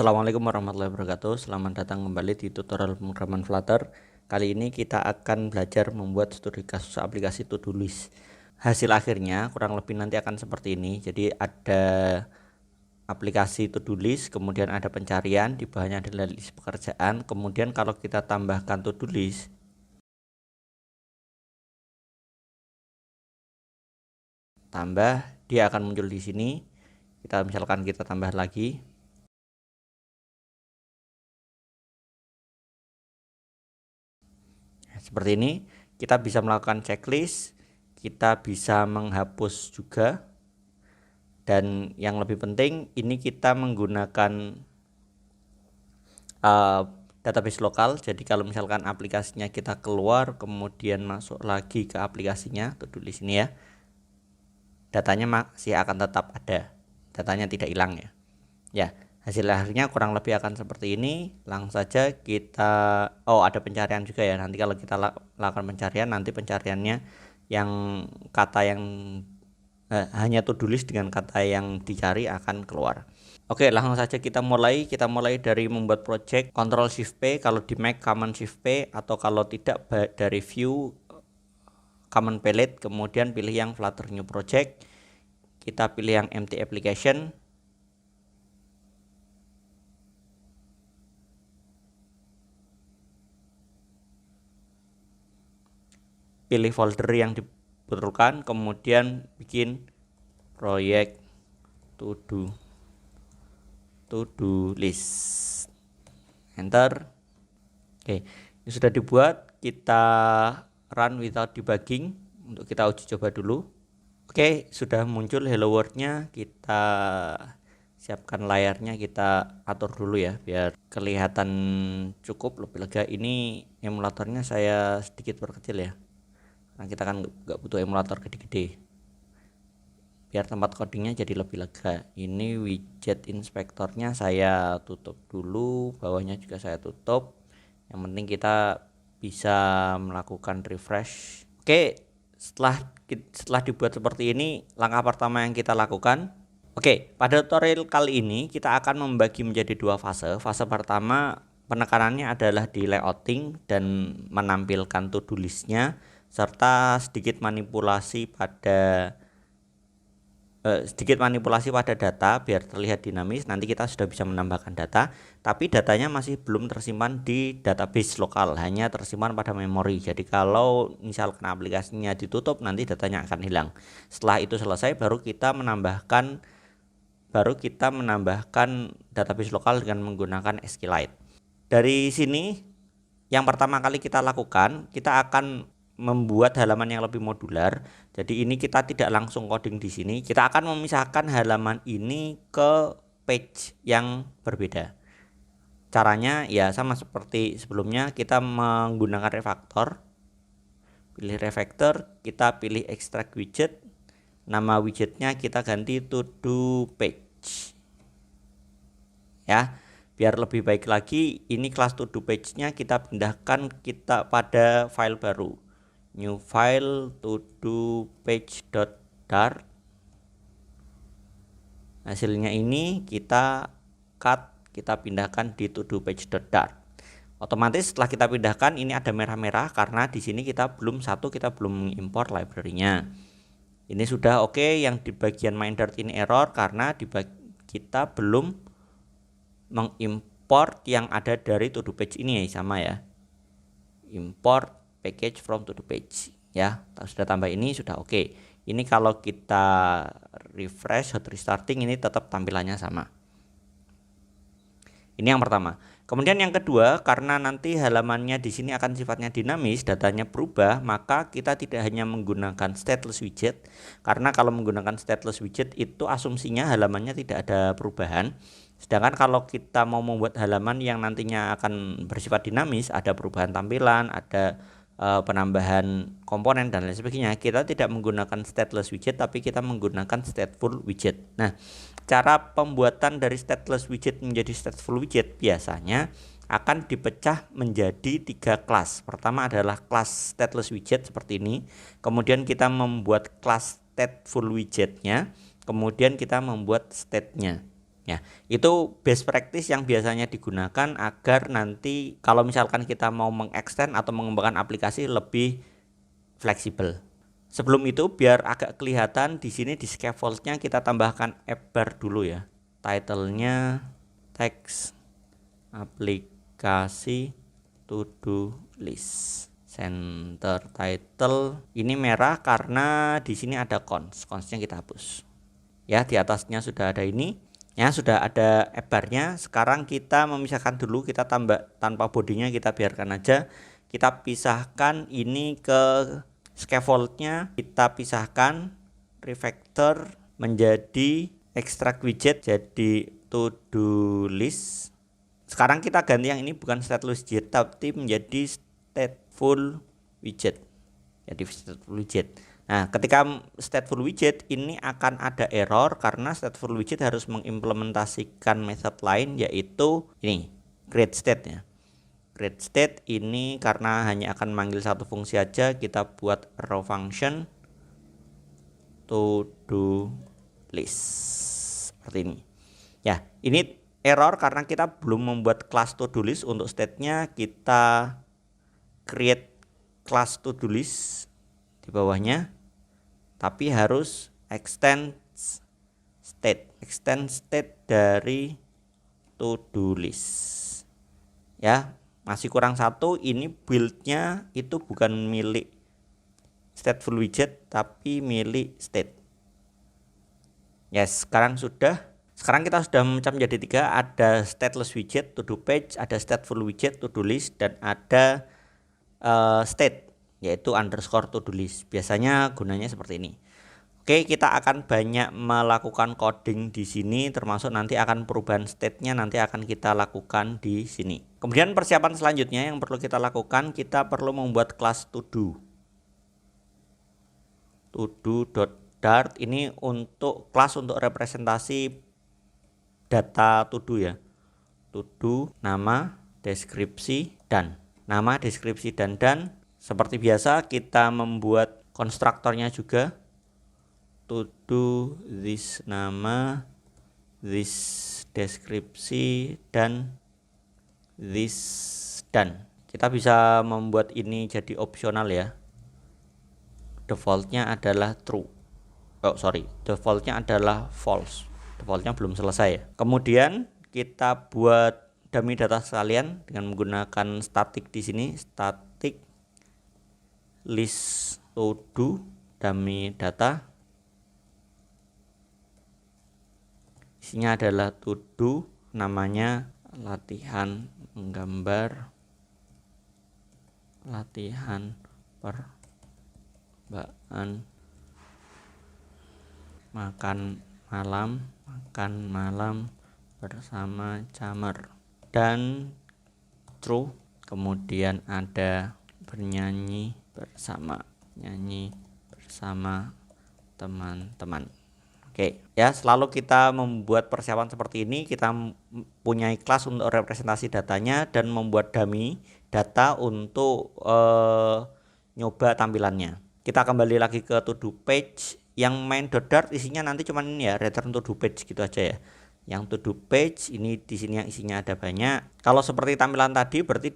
Assalamualaikum warahmatullahi wabarakatuh. Selamat datang kembali di tutorial pemrograman Flutter. Kali ini kita akan belajar membuat studi kasus aplikasi to-do list. Hasil akhirnya kurang lebih nanti akan seperti ini. Jadi ada aplikasi to-do list, kemudian ada pencarian, di bawahnya adalah list pekerjaan. Kemudian kalau kita tambahkan to-do list, tambah, dia akan muncul di sini. Kita misalkan kita tambah lagi. Seperti ini, kita bisa melakukan checklist, kita bisa menghapus juga, dan yang lebih penting ini kita menggunakan database lokal. Jadi kalau misalkan aplikasinya kita keluar kemudian masuk lagi ke aplikasinya to-do list ini ya, datanya masih akan tetap ada, datanya tidak hilang ya. Ya, hasil akhirnya kurang lebih akan seperti ini. Langsung saja kita ada pencarian juga ya. Nanti kalau kita lakukan pencarian, nanti pencariannya yang kata yang hanya to-do list dengan kata yang dicari akan keluar. Oke, langsung saja kita mulai dari membuat project. Ctrl Shift P, kalau di Mac Command Shift P, atau kalau tidak dari View Command Palette, kemudian pilih yang Flutter New Project. Kita pilih yang Empty Application. Pilih folder yang dibutuhkan, kemudian bikin proyek to-do list. Enter. Oke, ini sudah dibuat. Kita run without debugging untuk kita uji coba dulu. Oke, sudah muncul hello world-nya. Kita siapkan layarnya, kita atur dulu ya biar kelihatan cukup lebih lega. Ini emulatornya saya sedikit perkecil ya, karena kita kan nggak butuh emulator gede-gede, biar tempat codingnya jadi lebih lega. Ini widget inspektornya saya tutup dulu, bawahnya juga saya tutup. Yang penting kita bisa melakukan refresh. Oke, setelah dibuat seperti ini, langkah pertama yang kita lakukan. Oke, pada tutorial kali ini kita akan membagi menjadi dua fase. Fase pertama penekanannya adalah di layouting dan menampilkan to-do listnya, serta sedikit manipulasi pada data biar terlihat dinamis. Nanti kita sudah bisa menambahkan data, tapi datanya masih belum tersimpan di database lokal, hanya tersimpan pada memori. Jadi kalau misalkan aplikasinya ditutup, nanti datanya akan hilang. Setelah itu selesai, baru kita menambahkan database lokal dengan menggunakan SQLite. Dari sini yang pertama kali kita lakukan, kita akan membuat halaman yang lebih modular. Jadi ini kita tidak langsung coding di sini. Kita akan memisahkan halaman ini ke page yang berbeda. Caranya ya sama seperti sebelumnya, kita menggunakan refactor. Pilih refactor, kita pilih extract widget. Nama widgetnya kita ganti to do page. Ya. Biar lebih baik lagi, ini kelas to do page-nya kita pindahkan pada file baru. New file to do page.dart. Hasilnya ini kita cut, kita pindahkan di to do page.dart. Otomatis setelah kita pindahkan, ini ada merah-merah karena di sini kita belum mengimpor library-nya. Ini sudah oke. Yang di bagian main.dart ini error karena kita belum mengimport yang ada dari to do page ini ya, sama ya. Import package from to do page ya. Sudah tambah ini sudah oke. Ini kalau kita refresh hot restarting, ini tetap tampilannya sama. Ini yang pertama. Kemudian yang kedua, karena nanti halamannya di sini akan sifatnya dinamis, datanya berubah, maka kita tidak hanya menggunakan stateless widget. Karena kalau menggunakan stateless widget itu asumsinya halamannya tidak ada perubahan. Sedangkan kalau kita mau membuat halaman yang nantinya akan bersifat dinamis, ada perubahan tampilan, ada penambahan komponen dan lain sebagainya, kita tidak menggunakan stateless widget, tapi kita menggunakan stateful widget. Nah, cara pembuatan dari stateless widget menjadi stateful widget biasanya akan dipecah menjadi 3 kelas. Pertama adalah kelas stateless widget seperti ini. Kemudian kita membuat kelas stateful widgetnya. Kemudian kita membuat state-nya. Ya, itu best practice yang biasanya digunakan agar nanti kalau misalkan kita mau mengextend atau mengembangkan aplikasi lebih fleksibel. Sebelum itu biar agak kelihatan di sini di scaffoldnya kita tambahkan app bar dulu ya. Title-nya teks aplikasi to do list. Center title ini merah karena di sini ada consnya kita hapus. Ya, di atasnya sudah ada ini. Ya, sudah ada app bar-nya. Sekarang kita memisahkan dulu, kita tambah tanpa bodinya, kita biarkan aja. Kita pisahkan ini ke scaffold-nya, kita pisahkan refactor menjadi extract widget jadi to do list. Sekarang kita ganti yang ini bukan stateless widget tapi menjadi stateful widget. Jadi stateful widget. Nah, ketika stateful widget ini akan ada error karena stateful widget harus mengimplementasikan method lain yaitu ini create state ya. Create state ini karena hanya akan manggil satu fungsi aja, kita buat raw function to do list seperti ini. Ya, ini error karena kita belum membuat class to do list. Untuk state-nya kita create class to do list di bawahnya, tapi harus extend state dari to do list. Ya, masih kurang satu, ini build-nya itu bukan milik stateful widget tapi milik state. Yes, sekarang kita sudah memecah menjadi 3, ada stateless widget to do page, ada stateful widget to do list, dan ada state yaitu underscore to do list. Biasanya gunanya seperti ini. Oke, kita akan banyak melakukan coding di sini, termasuk nanti akan perubahan state-nya nanti akan kita lakukan di sini. Kemudian persiapan selanjutnya yang perlu kita lakukan, kita perlu membuat kelas to do.dart. Ini untuk kelas untuk representasi data to do ya. To do, nama, deskripsi, dan. Nama, deskripsi, dan. Seperti biasa kita membuat konstruktornya juga. To do this nama, this deskripsi, dan this dan. Kita bisa membuat ini jadi opsional ya. Defaultnya adalah true. Defaultnya adalah false. Defaultnya belum selesai ya. Kemudian kita buat dummy data sekalian dengan menggunakan static di sini, static list to do dummy data. Isinya adalah to do, namanya latihan menggambar, latihan percobaan makan malam bersama Camer, dan true. Kemudian ada bernyanyi bersama teman-teman. Oke, ya, selalu kita membuat persiapan seperti ini, kita punya kelas untuk representasi datanya dan membuat dummy data untuk nyoba tampilannya. Kita kembali lagi ke to do page. Yang main.dart isinya nanti cuman ini ya, return to do page gitu aja ya. Yang to do page ini di sini yang isinya ada banyak. Kalau seperti tampilan tadi berarti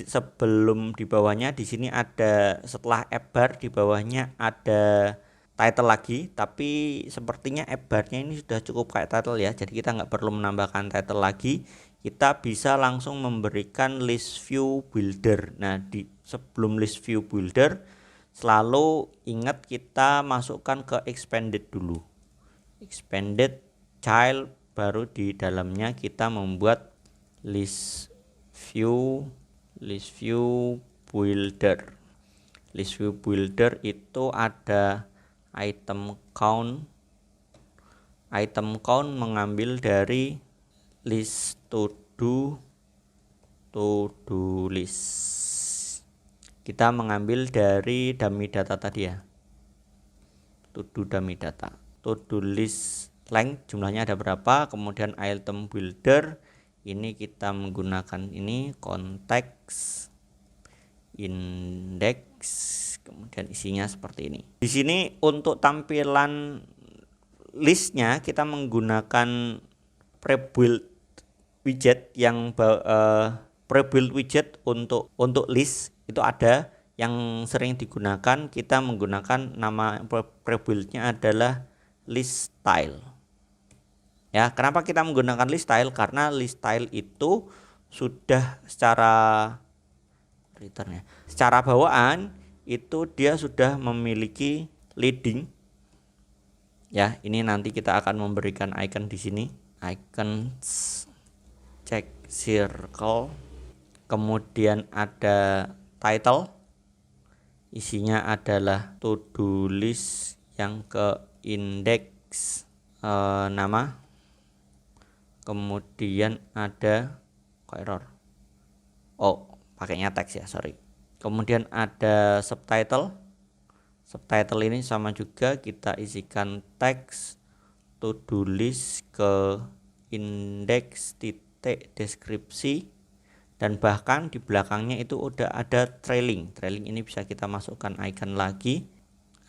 sebelum di bawahnya di sini ada, setelah app bar di bawahnya ada title lagi, tapi sepertinya app bar-nya ini sudah cukup kayak title ya, jadi kita nggak perlu menambahkan title lagi. Kita bisa langsung memberikan list view builder. Nah, sebelum list view builder selalu ingat kita masukkan ke expanded dulu, expanded child, baru di dalamnya kita membuat list view builder. List view builder itu ada item count mengambil dari list to do list. Kita mengambil dari dummy data tadi ya, to do dummy data. To do list length jumlahnya ada berapa, kemudian item builder ini kita menggunakan ini konteks index, kemudian isinya seperti ini. Di sini untuk tampilan listnya kita menggunakan pre-build widget yang pre-build widget untuk list itu ada yang sering digunakan. Kita menggunakan nama pre-build-nya adalah list style. Ya, kenapa kita menggunakan list style? Karena list style itu sudah secara bawaan itu dia sudah memiliki leading. Ya, ini nanti kita akan memberikan icon di sini, icon check circle, kemudian ada title, isinya adalah to do list yang ke indeks nama, kemudian ada error, pakainya teks ya, sorry. Kemudian ada subtitle ini sama juga, kita isikan teks to do list ke indeks titik deskripsi, dan bahkan di belakangnya itu udah ada trailing ini bisa kita masukkan icon lagi,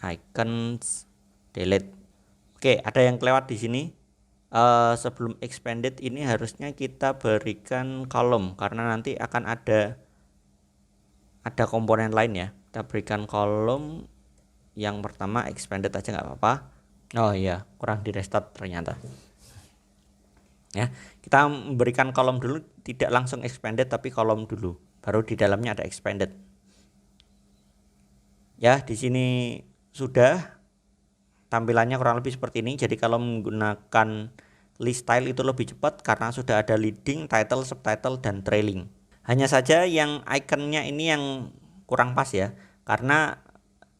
icon delete. Oke, ada yang kelewat di sini. Sebelum expanded ini harusnya kita berikan kolom, karena nanti akan ada komponen lain ya. Kita berikan kolom. Yang pertama expanded aja nggak apa-apa. Oh iya, kurang di restart ternyata. Ya, kita memberikan kolom dulu, tidak langsung expanded tapi kolom dulu, baru di dalamnya ada expanded. Ya, di sini sudah tampilannya kurang lebih seperti ini. Jadi kalau menggunakan list style itu lebih cepat karena sudah ada leading, title, subtitle, dan trailing. Hanya saja yang ikonnya ini yang kurang pas ya, karena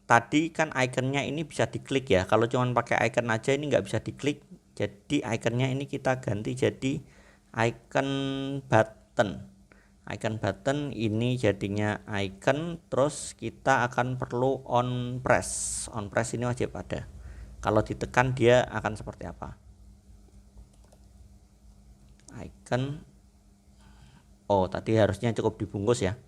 tadi kan ikonnya ini bisa diklik ya. Kalau cuma pakai icon aja ini nggak bisa diklik. Jadi ikonnya ini kita ganti jadi icon button. Icon button ini jadinya icon, terus kita akan perlu on press. On press ini wajib ada. Kalau ditekan dia akan seperti apa? Icon. Tadi harusnya cukup dibungkus ya.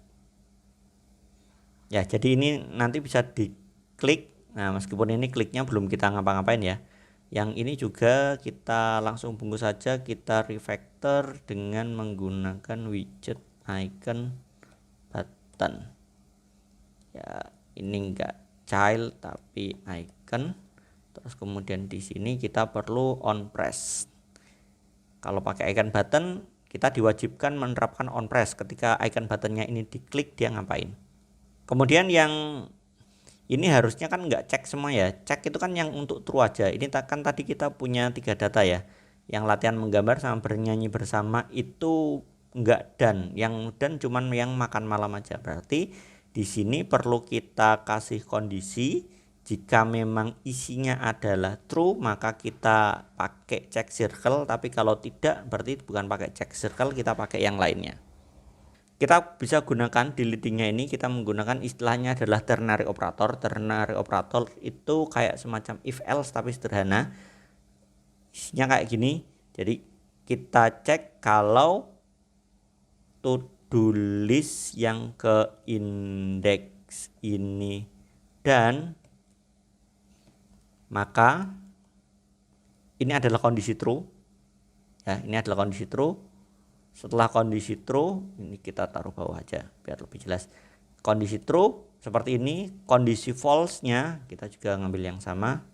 Ya, jadi ini nanti bisa diklik. Nah, meskipun ini kliknya belum kita ngapa-ngapain ya. Yang ini juga kita langsung bungkus saja, kita refactor dengan menggunakan widget icon button. Ya, ini enggak child tapi icon. Terus kemudian di sini kita perlu on press. Kalau pakai icon button, kita diwajibkan menerapkan on press. Ketika icon buttonnya ini diklik, dia ngapain? Kemudian yang ini harusnya kan nggak cek semua ya. Cek itu kan yang untuk true aja. Ini kan tadi kita punya 3 data ya. Yang latihan menggambar sama bernyanyi bersama itu nggak dan. Yang dan cuman yang makan malam aja. Berarti di sini perlu kita kasih kondisi. Jika memang isinya adalah true, maka kita pakai check circle. Tapi kalau tidak, berarti bukan pakai check circle, kita pakai yang lainnya. Kita bisa gunakan di leadingnya ini, kita menggunakan istilahnya adalah ternary operator. Ternary operator itu kayak semacam if else tapi sederhana. Isinya kayak gini. Jadi kita cek kalau to do list yang ke indeks ini dan, maka ini adalah kondisi true. Ya, ini adalah kondisi true. Setelah kondisi true, ini kita taruh bawah aja biar lebih jelas. Kondisi true seperti ini, kondisi false-nya kita juga ngambil yang sama.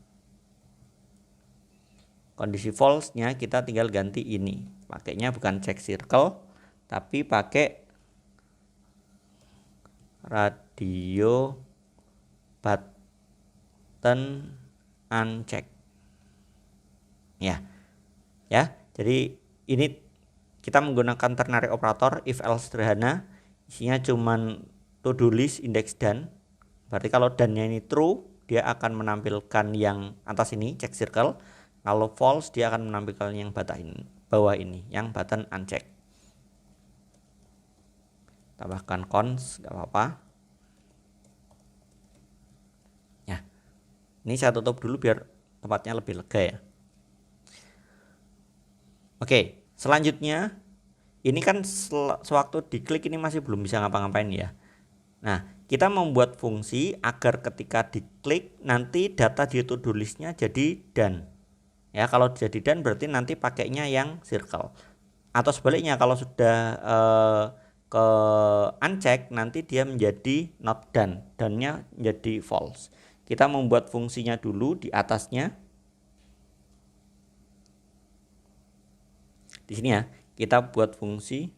Kondisi false-nya kita tinggal ganti ini. Pakainya bukan check circle, tapi pakai radio button uncheck. Ya. Jadi ini kita menggunakan ternary operator if else sederhana, isinya cuman to do list index dan. Berarti kalau dan-nya ini true, dia akan menampilkan yang atas ini check circle. Kalau false, dia akan menampilkan yang bawah ini yang button uncheck. Tambahkan cons, nggak apa-apa. Ya, ini saya tutup dulu biar tempatnya lebih lega ya. Oke. Selanjutnya, ini kan sewaktu diklik ini masih belum bisa ngapa-ngapain ya. Nah, kita membuat fungsi agar ketika diklik nanti data di to do list-nya jadi done. Ya, kalau jadi done berarti nanti pakainya yang circle. Atau sebaliknya kalau sudah ke uncheck nanti dia menjadi not done, done-nya menjadi false. Kita membuat fungsinya dulu di atasnya. Di sini ya, kita buat fungsi,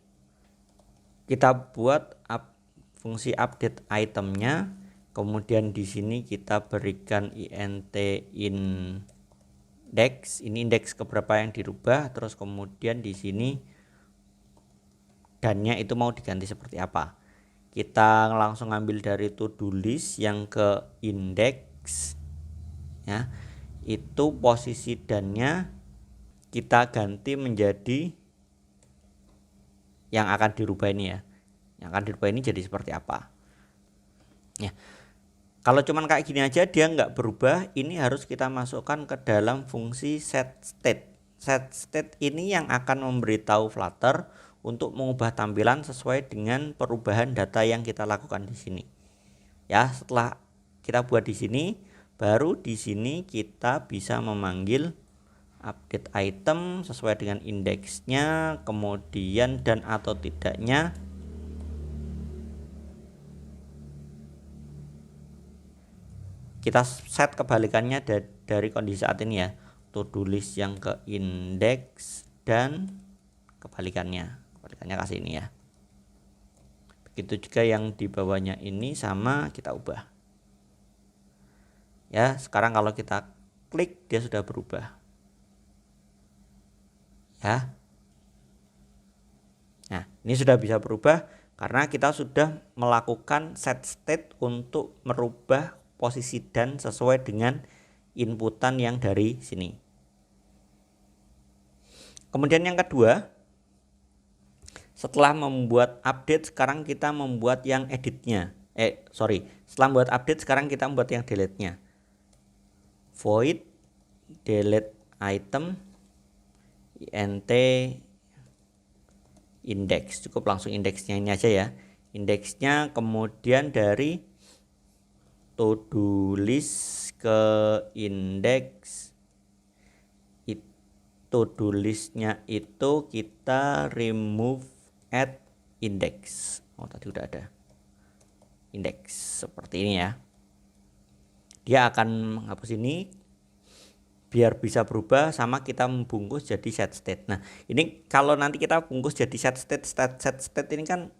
fungsi update itemnya, kemudian di sini kita berikan int index, ini indeks keberapa yang dirubah, terus kemudian di sini dan-nya itu mau diganti seperti apa. Kita langsung ambil dari to do list yang ke index ya, itu posisi dan-nya kita ganti menjadi yang akan dirubah ini ya. Yang akan dirubah ini jadi seperti apa ya. Kalau cuman kayak gini aja dia nggak berubah, ini harus kita masukkan ke dalam fungsi set state. Set state ini yang akan memberitahu Flutter untuk mengubah tampilan sesuai dengan perubahan data yang kita lakukan di sini. Ya, setelah kita buat di sini, baru di sini kita bisa memanggil update item sesuai dengan indeksnya, kemudian dan atau tidaknya kita set kebalikannya dari kondisi saat ini ya, to do list yang ke indeks dan kebalikannya kasih ini ya. Begitu juga yang di bawahnya ini sama kita ubah ya. Sekarang kalau kita klik dia sudah berubah ya. Nah, ini sudah bisa berubah karena kita sudah melakukan set state untuk merubah posisi dan sesuai dengan inputan yang dari sini. Kemudian yang kedua, setelah membuat update sekarang kita membuat yang editnya. Setelah membuat update sekarang kita membuat yang delete-nya. Void delete item int index, cukup langsung indeksnya ini aja ya. Indeksnya kemudian dari to do list ke indeks, to do listnya itu kita remove add index. Oh, tadi udah ada index seperti ini ya. Dia akan menghapus ini biar bisa berubah, sama kita membungkus jadi set state. Nah, ini kalau nanti kita bungkus jadi set state ini kan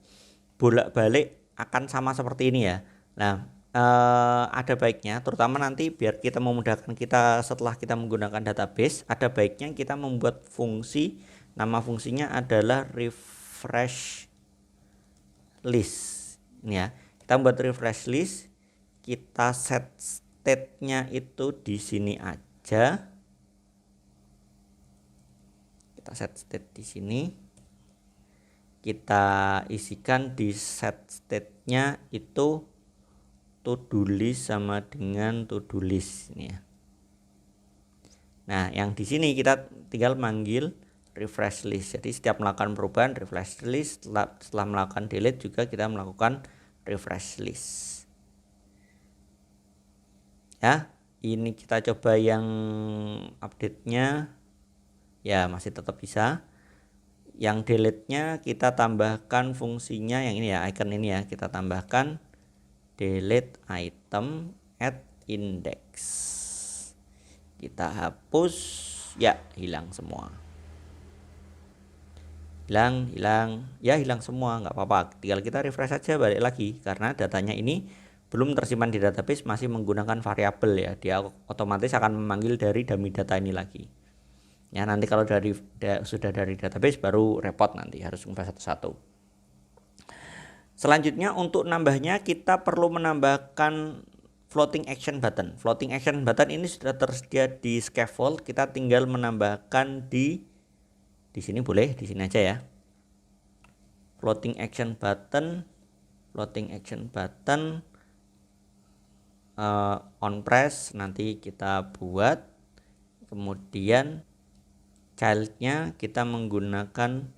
bolak-balik akan sama seperti ini ya. Nah, ada baiknya, terutama nanti biar kita memudahkan kita setelah kita menggunakan database, ada baiknya kita membuat fungsi, nama fungsinya adalah refresh list. Ini ya, kita membuat refresh list, kita set state-nya itu di sini aja. Kita set state di sini. Kita isikan di set state-nya itu to do list sama dengan to do list ini ya. Nah, yang di sini kita tinggal manggil refresh list. Jadi setiap melakukan perubahan refresh list, setelah melakukan delete juga kita melakukan refresh list. Ya, ini kita coba yang update-nya ya masih tetap bisa. Yang delete-nya kita tambahkan fungsinya yang ini ya, icon ini ya, kita tambahkan delete item add index. Kita hapus ya, hilang semua. Hilang semua, nggak apa-apa, tinggal kita refresh saja, balik lagi karena datanya ini belum tersimpan di database, masih menggunakan variabel ya, dia otomatis akan memanggil dari dummy data ini lagi ya. Nanti kalau sudah dari database baru repot, nanti harus ubah satu-satu. Selanjutnya untuk nambahnya kita perlu menambahkan floating action button. Floating action button ini sudah tersedia di scaffold, kita tinggal menambahkan di sini, boleh di sini aja ya. Floating action button on press nanti kita buat, kemudian childnya kita menggunakan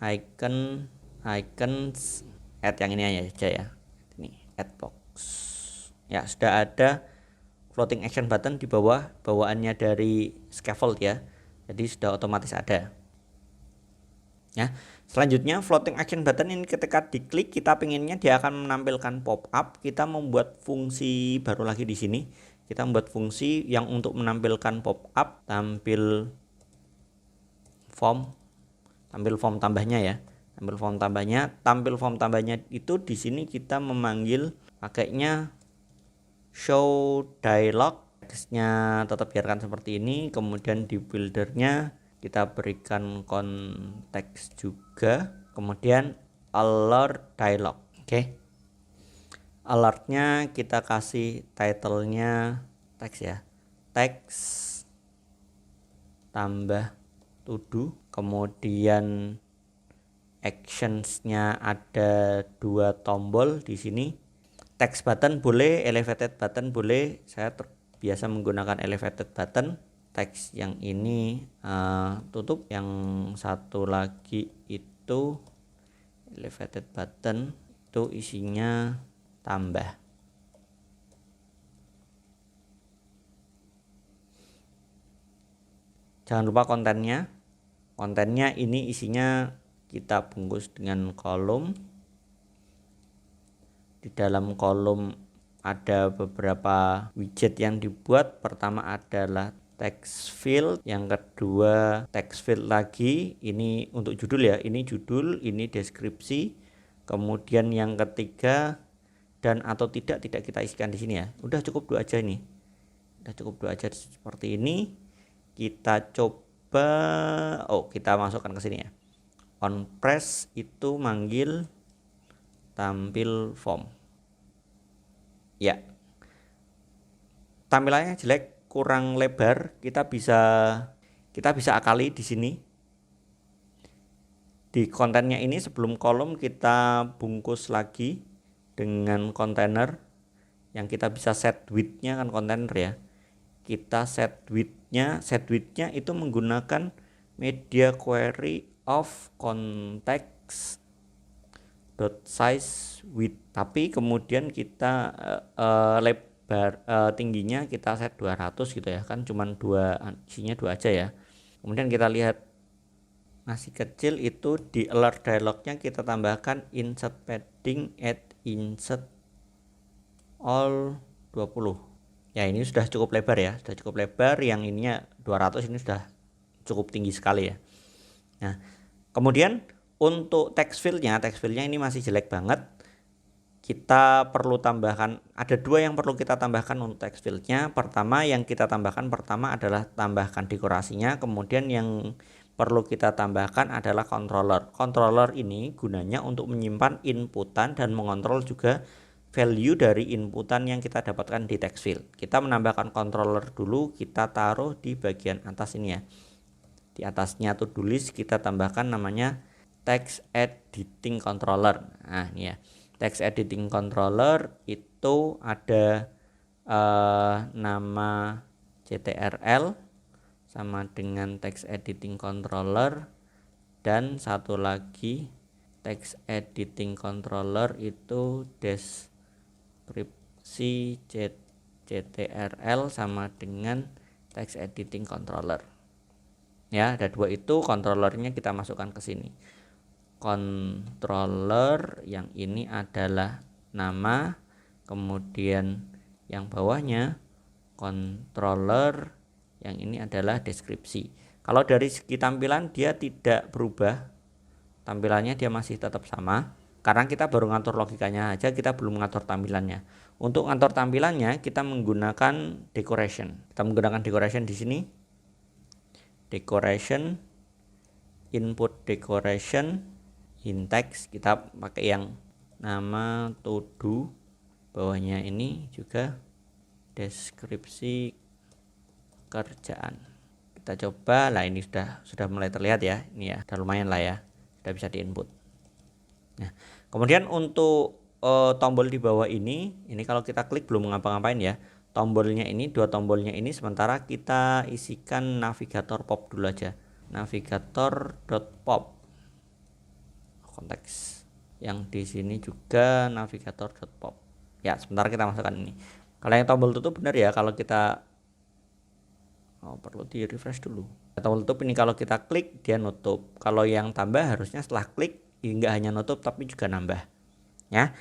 icons add yang ini aja ya, ini add box ya. Sudah ada floating action button di bawah bawaannya dari scaffold ya. Jadi sudah otomatis ada. Ya, selanjutnya floating action button ini ketika diklik kita pengennya dia akan menampilkan pop up. Kita membuat fungsi baru lagi di sini. Kita membuat fungsi yang untuk menampilkan pop up tampil form tambahnya ya. Tampil form tambahnya itu di sini kita memanggil pakainya show dialog. Teksnya tetap biarkan seperti ini, kemudian di buildernya kita berikan konteks juga, kemudian alert dialog. Oke. Alertnya kita kasih title-nya teks ya. Teks tambah to do, kemudian actions-nya ada 2 tombol di sini. Text button boleh, elevated button boleh. Saya biasa menggunakan elevated button. Teks yang ini tutup, yang satu lagi itu elevated button itu isinya tambah. Jangan lupa kontennya. Kontennya ini isinya kita bungkus dengan kolom. Di dalam kolom ada beberapa widget yang dibuat. Pertama adalah text field, yang kedua text field lagi, ini untuk judul ya, ini judul, ini deskripsi. Kemudian yang ketiga dan atau tidak kita isikan di sini ya. Udah cukup 2 aja ini. Udah cukup 2 aja seperti ini. Kita coba kita masukkan ke sini ya. On press itu manggil tampil form. Ya. Tampilannya jelek, kurang lebar, kita bisa akali di sini. Di kontennya ini sebelum kolom kita bungkus lagi dengan kontainer yang kita bisa set width-nya kan kontainer ya. Kita set width-nya itu menggunakan media query of context dot size width, tapi kemudian kita lebar tingginya kita set 200 gitu ya, kan cuman isinya 2 aja ya. Kemudian kita lihat masih kecil, itu di alert dialognya kita tambahkan insert padding add insert all 20 ya. Ini sudah cukup lebar ya, yang ininya 200, ini sudah cukup tinggi sekali ya. Nah, kemudian untuk text fieldnya ini masih jelek banget. Kita perlu tambahkan, ada 2 yang perlu kita tambahkan untuk text fieldnya. Pertama yang kita tambahkan adalah tambahkan dekorasinya. Kemudian yang perlu kita tambahkan adalah controller. Controller ini gunanya untuk menyimpan inputan dan mengontrol juga value dari inputan yang kita dapatkan di text field. Kita menambahkan controller dulu, kita taruh di bagian atas ini ya. Di atasnya to do list kita tambahkan namanya text editing controller. Nah ini ya, text editing controller itu ada nama CTRL sama dengan text editing controller, dan satu lagi text editing controller itu deskripsi CTRL sama dengan text editing controller. Ya, ada 2 itu, controllernya kita masukkan ke sini. Controller yang ini adalah nama, kemudian yang bawahnya controller yang ini adalah deskripsi. Kalau dari segi tampilan dia tidak berubah, tampilannya dia masih tetap sama, karena kita baru ngatur logikanya aja, kita belum ngatur tampilannya. Untuk ngatur tampilannya kita menggunakan decoration. Kita menggunakan decoration di sini. Decoration, input decoration, in text kita pakai yang nama to do, bawahnya ini juga deskripsi kerjaan. Kita coba lah, ini sudah mulai terlihat ya, ini ya, udah lumayan lah ya, sudah bisa diinput. Nah, kemudian untuk tombol di bawah ini kalau kita klik belum ngapa-ngapain ya. Tombolnya ini, 2 tombolnya ini sementara kita isikan navigator pop dulu aja. Navigator.pop. Konteks yang di sini juga navigator.pop. Ya, sebentar kita masukkan ini. Kalau yang tombol tutup benar ya, kalau kita perlu di refresh dulu. Tombol tutup ini kalau kita klik dia nutup. Kalau yang tambah harusnya setelah klik nggak hanya nutup tapi juga nambah. Ya,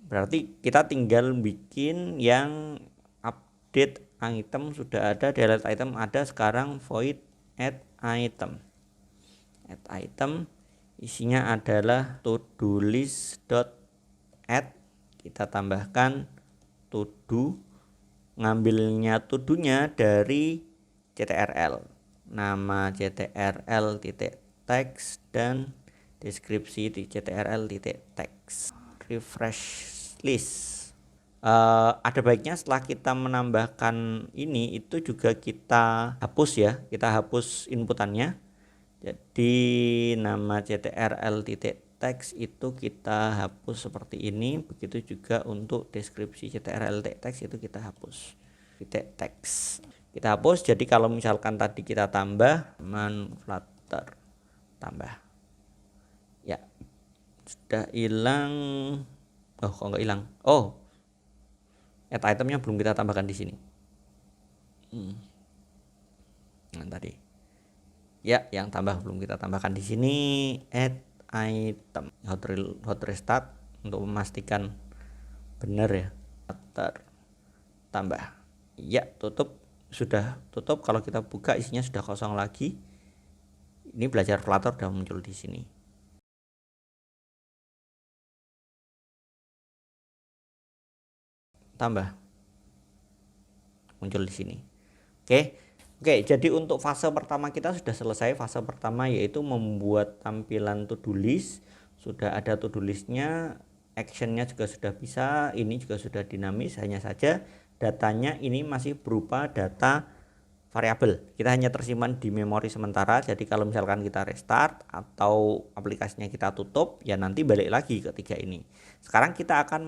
berarti kita tinggal bikin yang update item sudah ada, delete item ada, sekarang void add item. Add item isinya adalah to-do list.add. Kita tambahkan to do, ngambilnya to do-nya dari ctrl, nama ctrl titik text dan deskripsi di ctrl titik text. Refresh list. Ada baiknya setelah kita menambahkan ini itu juga kita hapus ya, kita hapus inputannya. Jadi nama ctrl titik text itu kita hapus seperti ini. Begitu juga untuk deskripsi ctrl titik text itu kita hapus titik text. Kita hapus. Jadi kalau misalkan tadi kita tambah Flutter tambah, ya sudah hilang. Oh, kok nggak hilang? Oh, add itemnya belum kita tambahkan di sini. Nah, tadi ya yang tambah belum kita tambahkan di sini. Add item hot restart untuk memastikan benar ya. Flutter tambah, ya tutup, sudah tutup. Kalau kita buka isinya sudah kosong lagi. Ini belajar Flutter sudah muncul di sini. Tambah muncul di sini. Oke, jadi untuk fase pertama kita sudah selesai. Fase pertama yaitu membuat tampilan to-do list. Sudah ada to-do listnya, actionnya juga sudah bisa. Ini juga sudah dinamis, hanya saja datanya ini masih berupa data variabel. Kita hanya tersimpan di memori sementara. Jadi kalau misalkan kita restart atau aplikasinya kita tutup, ya nanti balik lagi ke 3 ini. Sekarang kita akan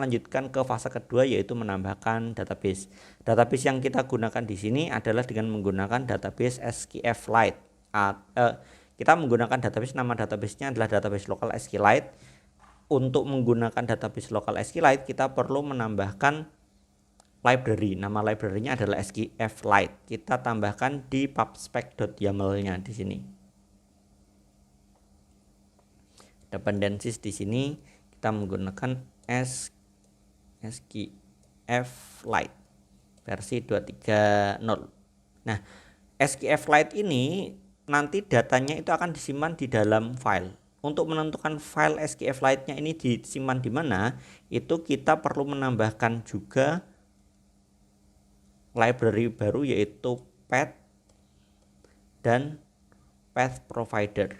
melanjutkan ke fase kedua, yaitu menambahkan database. Database yang kita gunakan di sini adalah dengan menggunakan database SQLite. Kita menggunakan database, nama databasenya adalah database lokal SQLite. Untuk menggunakan database lokal SQLite kita perlu menambahkan library. Nama library-nya adalah SQLite. Kita tambahkan di pubspec.yaml-nya di sini. Dependencies di sini kita menggunakan SQLite versi 2.3.0. Nah, SQLite ini nanti datanya itu akan disimpan di dalam file. Untuk menentukan file SQLite-nya ini disimpan di mana, itu kita perlu menambahkan juga library baru, yaitu path dan path provider.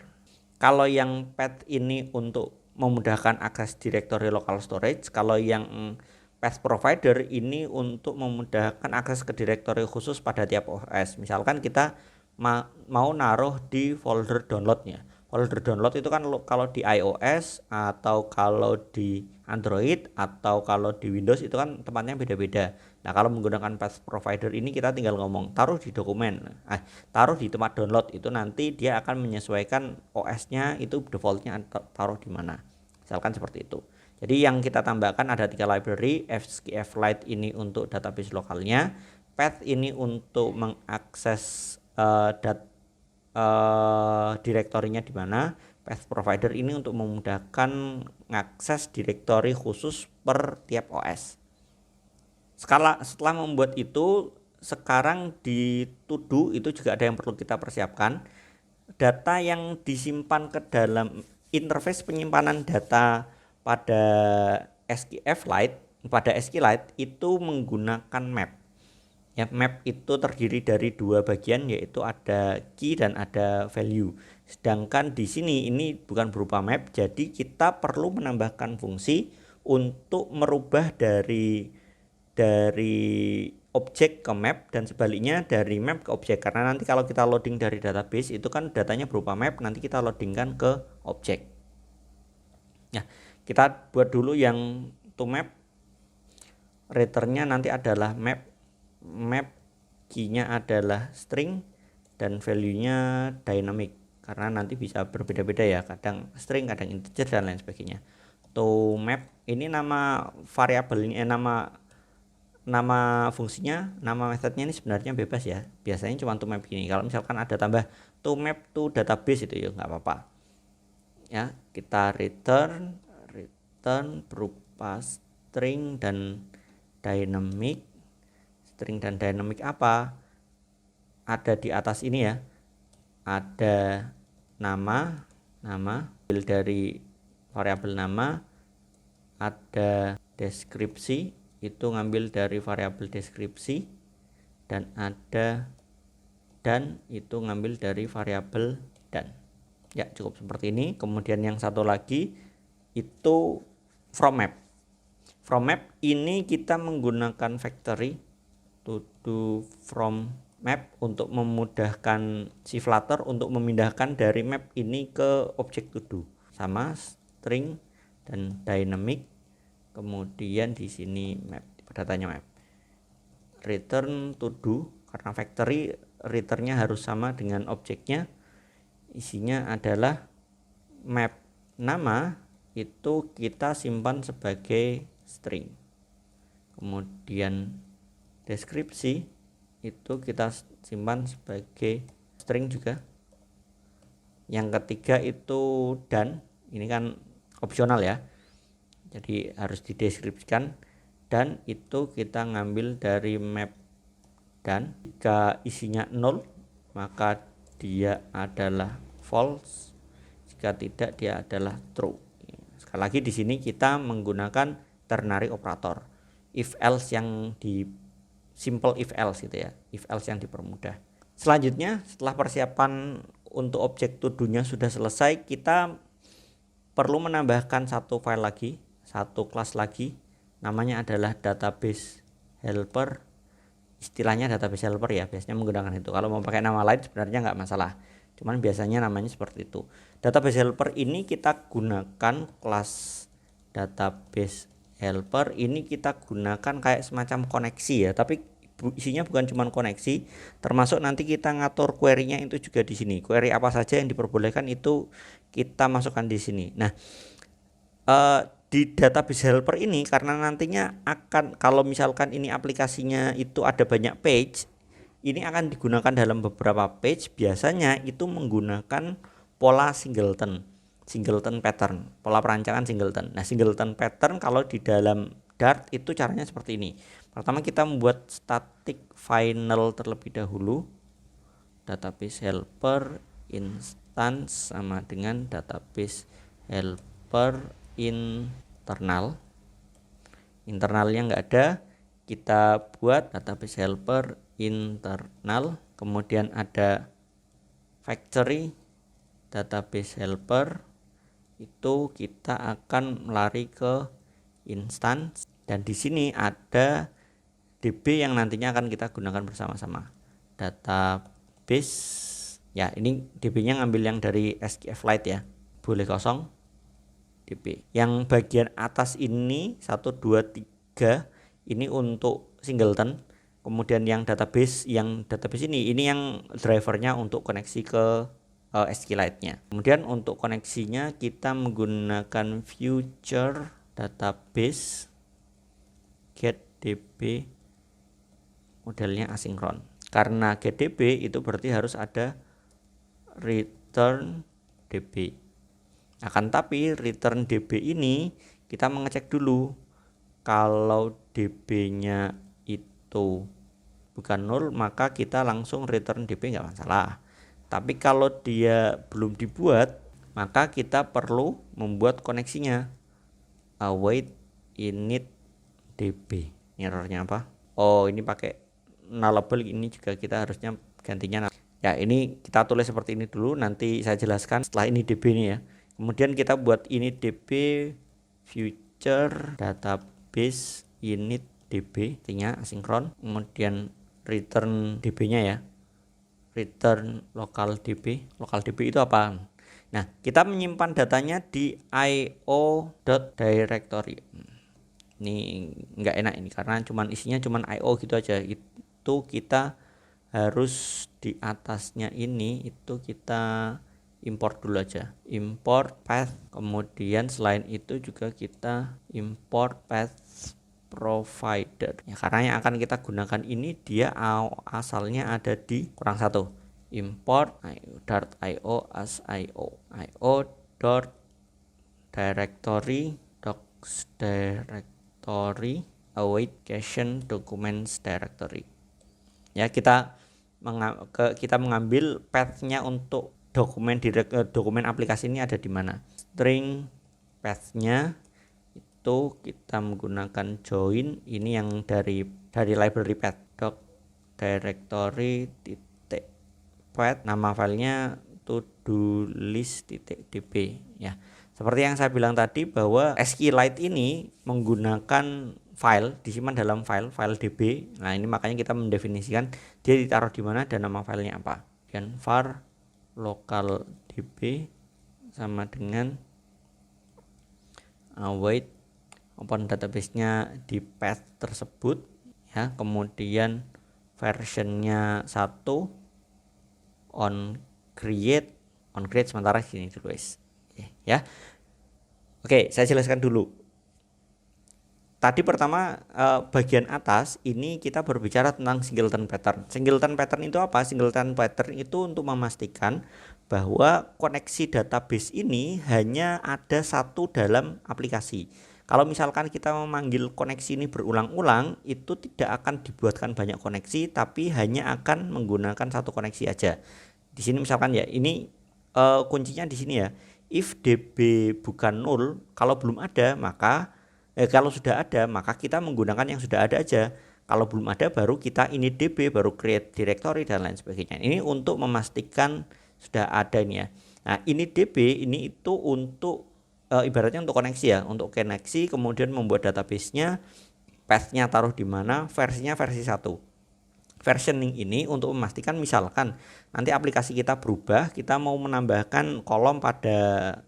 Kalau yang path ini untuk memudahkan akses directory local storage, kalau yang path provider ini untuk memudahkan akses ke directory khusus pada tiap OS. Misalkan kita mau naruh di folder downloadnya. Folder download itu kan kalau di iOS atau kalau di Android atau kalau di Windows itu kan tempatnya beda-beda. Nah, kalau menggunakan path provider ini kita tinggal ngomong taruh di dokumen, taruh di tempat download, itu nanti dia akan menyesuaikan OS-nya itu defaultnya taruh di mana. Misalkan seperti itu. Jadi yang kita tambahkan ada 3 library. SQLite ini untuk database lokalnya, path ini untuk mengakses direktorinya di mana, path provider ini untuk memudahkan mengakses direktori khusus per tiap OS. Setelah membuat itu, sekarang di to-do itu juga ada yang perlu kita persiapkan. Data yang disimpan ke dalam interface penyimpanan data pada SQLite itu menggunakan map. Ya, map itu terdiri dari 2 bagian, yaitu ada key dan ada value. Sedangkan di sini ini bukan berupa map, jadi kita perlu menambahkan fungsi untuk merubah dari objek ke map dan sebaliknya dari map ke objek. Karena nanti kalau kita loading dari database itu kan datanya berupa map, nanti kita loadingkan ke objek. Nah, kita buat dulu yang to map. Returnnya nanti adalah map key-nya adalah string dan value-nya dynamic, karena nanti bisa berbeda-beda ya, kadang string, kadang integer dan lain sebagainya. to map. Ini nama variabel ini nama fungsinya, nama metodenya ini sebenarnya bebas ya. Biasanya cuma to map gini. Kalau misalkan ada tambah to map to database itu ya nggak apa-apa. Ya, kita return berupa string dan dynamic. String dan dynamic apa? Ada di atas ini ya. Ada nama dari variabel nama, ada deskripsi, itu ngambil dari variabel deskripsi, dan ada dan itu ngambil dari variabel dan. Ya, cukup seperti ini. Kemudian yang satu lagi itu from map. From map ini kita menggunakan factory to do from map untuk memudahkan si Flutter untuk memindahkan dari map ini ke objek to do. Sama string dan dynamic. Kemudian di sini map, datanya map. Return to do, karena factory returnnya harus sama dengan objeknya. Isinya adalah map nama, itu kita simpan sebagai string. Kemudian deskripsi itu kita simpan sebagai string juga. Yang ketiga itu dan, ini kan opsional ya, jadi harus dideskripsikan, dan itu kita ngambil dari map dan. Jika isinya 0 maka dia adalah false, jika tidak dia adalah true. Sekali lagi di sini kita menggunakan ternary operator, if else yang di simple if else gitu ya, if else yang dipermudah. Selanjutnya setelah persiapan untuk objek to do-nya sudah selesai, kita perlu menambahkan satu file lagi, satu kelas lagi, namanya adalah database helper. Istilahnya database helper ya, biasanya menggunakan itu. Kalau mau pakai nama lain sebenarnya nggak masalah, cuman biasanya namanya seperti itu. Database helper ini kita gunakan kelas database helper ini, kita gunakan kayak semacam koneksi ya, tapi isinya bukan cuma koneksi, termasuk nanti kita ngatur query-nya itu juga di sini. Query apa saja yang diperbolehkan itu kita masukkan di sini. Nah, di database helper ini karena nantinya akan, kalau misalkan ini aplikasinya itu ada banyak page, ini akan digunakan dalam beberapa page, biasanya itu menggunakan pola singleton pattern, pola perancangan singleton. Nah, singleton pattern kalau di dalam Dart itu caranya seperti ini. Pertama kita membuat static final terlebih dahulu, database helper instance sama dengan database helper internalnya nggak ada, kita buat database helper internal, kemudian ada factory database helper, itu kita akan lari ke instance, dan di sini ada DB yang nantinya akan kita gunakan bersama-sama. Database ya, ini DB-nya ngambil yang dari SQLite ya, boleh kosong DB. Yang bagian atas ini 1 2 3 ini untuk singleton. Kemudian yang database ini yang drivernya untuk koneksi ke SQLite-nya. Kemudian untuk koneksinya kita menggunakan future database getDB, modelnya asinkron. Karena getDB itu berarti harus ada return DB. Akan tapi return DB ini kita mengecek dulu, kalau DB-nya itu bukan 0 maka kita langsung return DB, nggak masalah. Tapi kalau dia belum dibuat, maka kita perlu membuat koneksinya. Await init DB. Ini errornya apa? Oh, ini pakai nullable, ini juga kita harusnya gantinya. Ya, ini kita tulis seperti ini dulu, nanti saya jelaskan setelah ini DB ini ya. Kemudian kita buat init DB future database init DB, artinya asinkron. Kemudian return DB-nya ya, return local DB. Local DB itu apa? Nah, kita menyimpan datanya di io.directory. Ini nggak enak ini karena isinya cuman io gitu aja. Itu kita harus di atasnya ini itu kita import dulu aja, import path. Kemudian selain itu juga kita import path provider ya, karena yang akan kita gunakan ini dia asalnya ada di kurang satu, import io as io dot directory docs directory await caching documents directory ya. Kita mengambil path-nya untuk dokumen aplikasi ini ada di mana. String path-nya itu kita menggunakan join, ini yang dari library path doc directory titik path, nama filenya to-do list titik db ya. Seperti yang saya bilang tadi bahwa SQLite ini menggunakan file, disimpan dalam file db. Nah ini makanya kita mendefinisikan dia ditaruh di mana dan nama filenya apa. Dan var local db sama dengan await open database-nya di path tersebut ya. Kemudian versionnya 1 on create sementara sini dulu guys ya. Oke, saya jelaskan dulu. Tadi pertama bagian atas ini kita berbicara tentang singleton pattern. Singleton pattern itu apa? Singleton pattern itu untuk memastikan bahwa koneksi database ini hanya ada satu dalam aplikasi. Kalau misalkan kita memanggil koneksi ini berulang-ulang, itu tidak akan dibuatkan banyak koneksi, tapi hanya akan menggunakan satu koneksi aja. Di sini misalkan ya, ini kuncinya di sini ya. If db bukan 0, kalau belum ada maka kalau sudah ada maka kita menggunakan yang sudah ada aja. Kalau belum ada baru kita init db, baru create directory dan lain sebagainya. Ini untuk memastikan sudah ada ini ya. Nah, init db ini itu untuk ibaratnya untuk koneksi ya, untuk koneksi, kemudian membuat database-nya, path-nya taruh di mana, versinya versi 1. Versioning ini untuk memastikan misalkan nanti aplikasi kita berubah, kita mau menambahkan kolom pada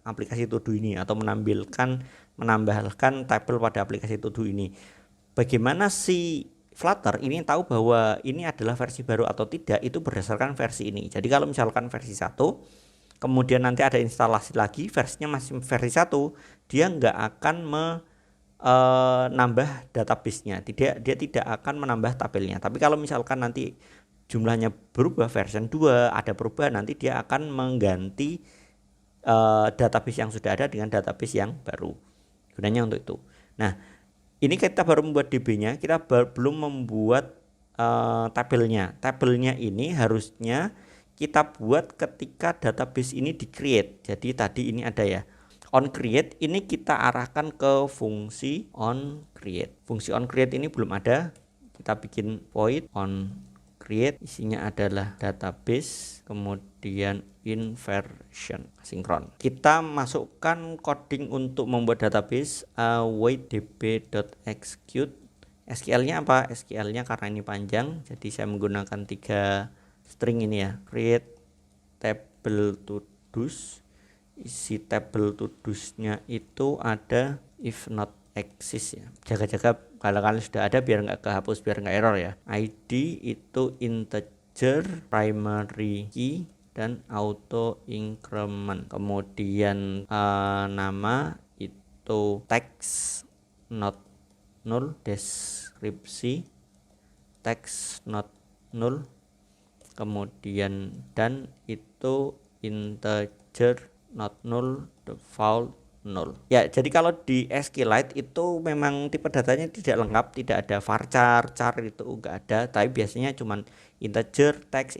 aplikasi to-do ini atau menambahkan tabel pada aplikasi to-do ini. Bagaimana si Flutter ini tahu bahwa ini adalah versi baru atau tidak, itu berdasarkan versi ini. Jadi kalau misalkan versi 1, kemudian nanti ada instalasi lagi, versinya masih versi 1, dia nggak akan nambah database-nya, dia tidak akan menambah tabelnya. Tapi kalau misalkan nanti jumlahnya berubah, version 2 ada perubahan, nanti dia akan mengganti database yang sudah ada dengan database yang baru. Gunanya untuk itu. Nah, ini kita baru membuat DB-nya, kita belum membuat tabelnya. Tabelnya ini harusnya kita buat ketika database ini di-create. Jadi tadi ini ada ya, on create, ini kita arahkan ke fungsi on create. Fungsi on create ini belum ada, kita bikin void on create, isinya adalah database, kemudian in version sinkron. Kita masukkan coding untuk membuat database, await db.execute. SQL-nya apa? SQL-nya karena ini panjang, jadi saya menggunakan 3 string ini ya. Create table to do's. Isi table to do's-nya itu ada if not exist ya. Jaga-jaga kalau kalian sudah ada biar nggak kehapus, biar nggak error ya. ID itu integer, primary key, dan auto increment. Kemudian nama itu text not null, deskripsi text not null, kemudian dan itu integer not null, default null. Ya, jadi kalau di SQLite itu memang tipe datanya tidak lengkap, tidak ada varchar, char itu enggak ada, tapi biasanya cuman integer, text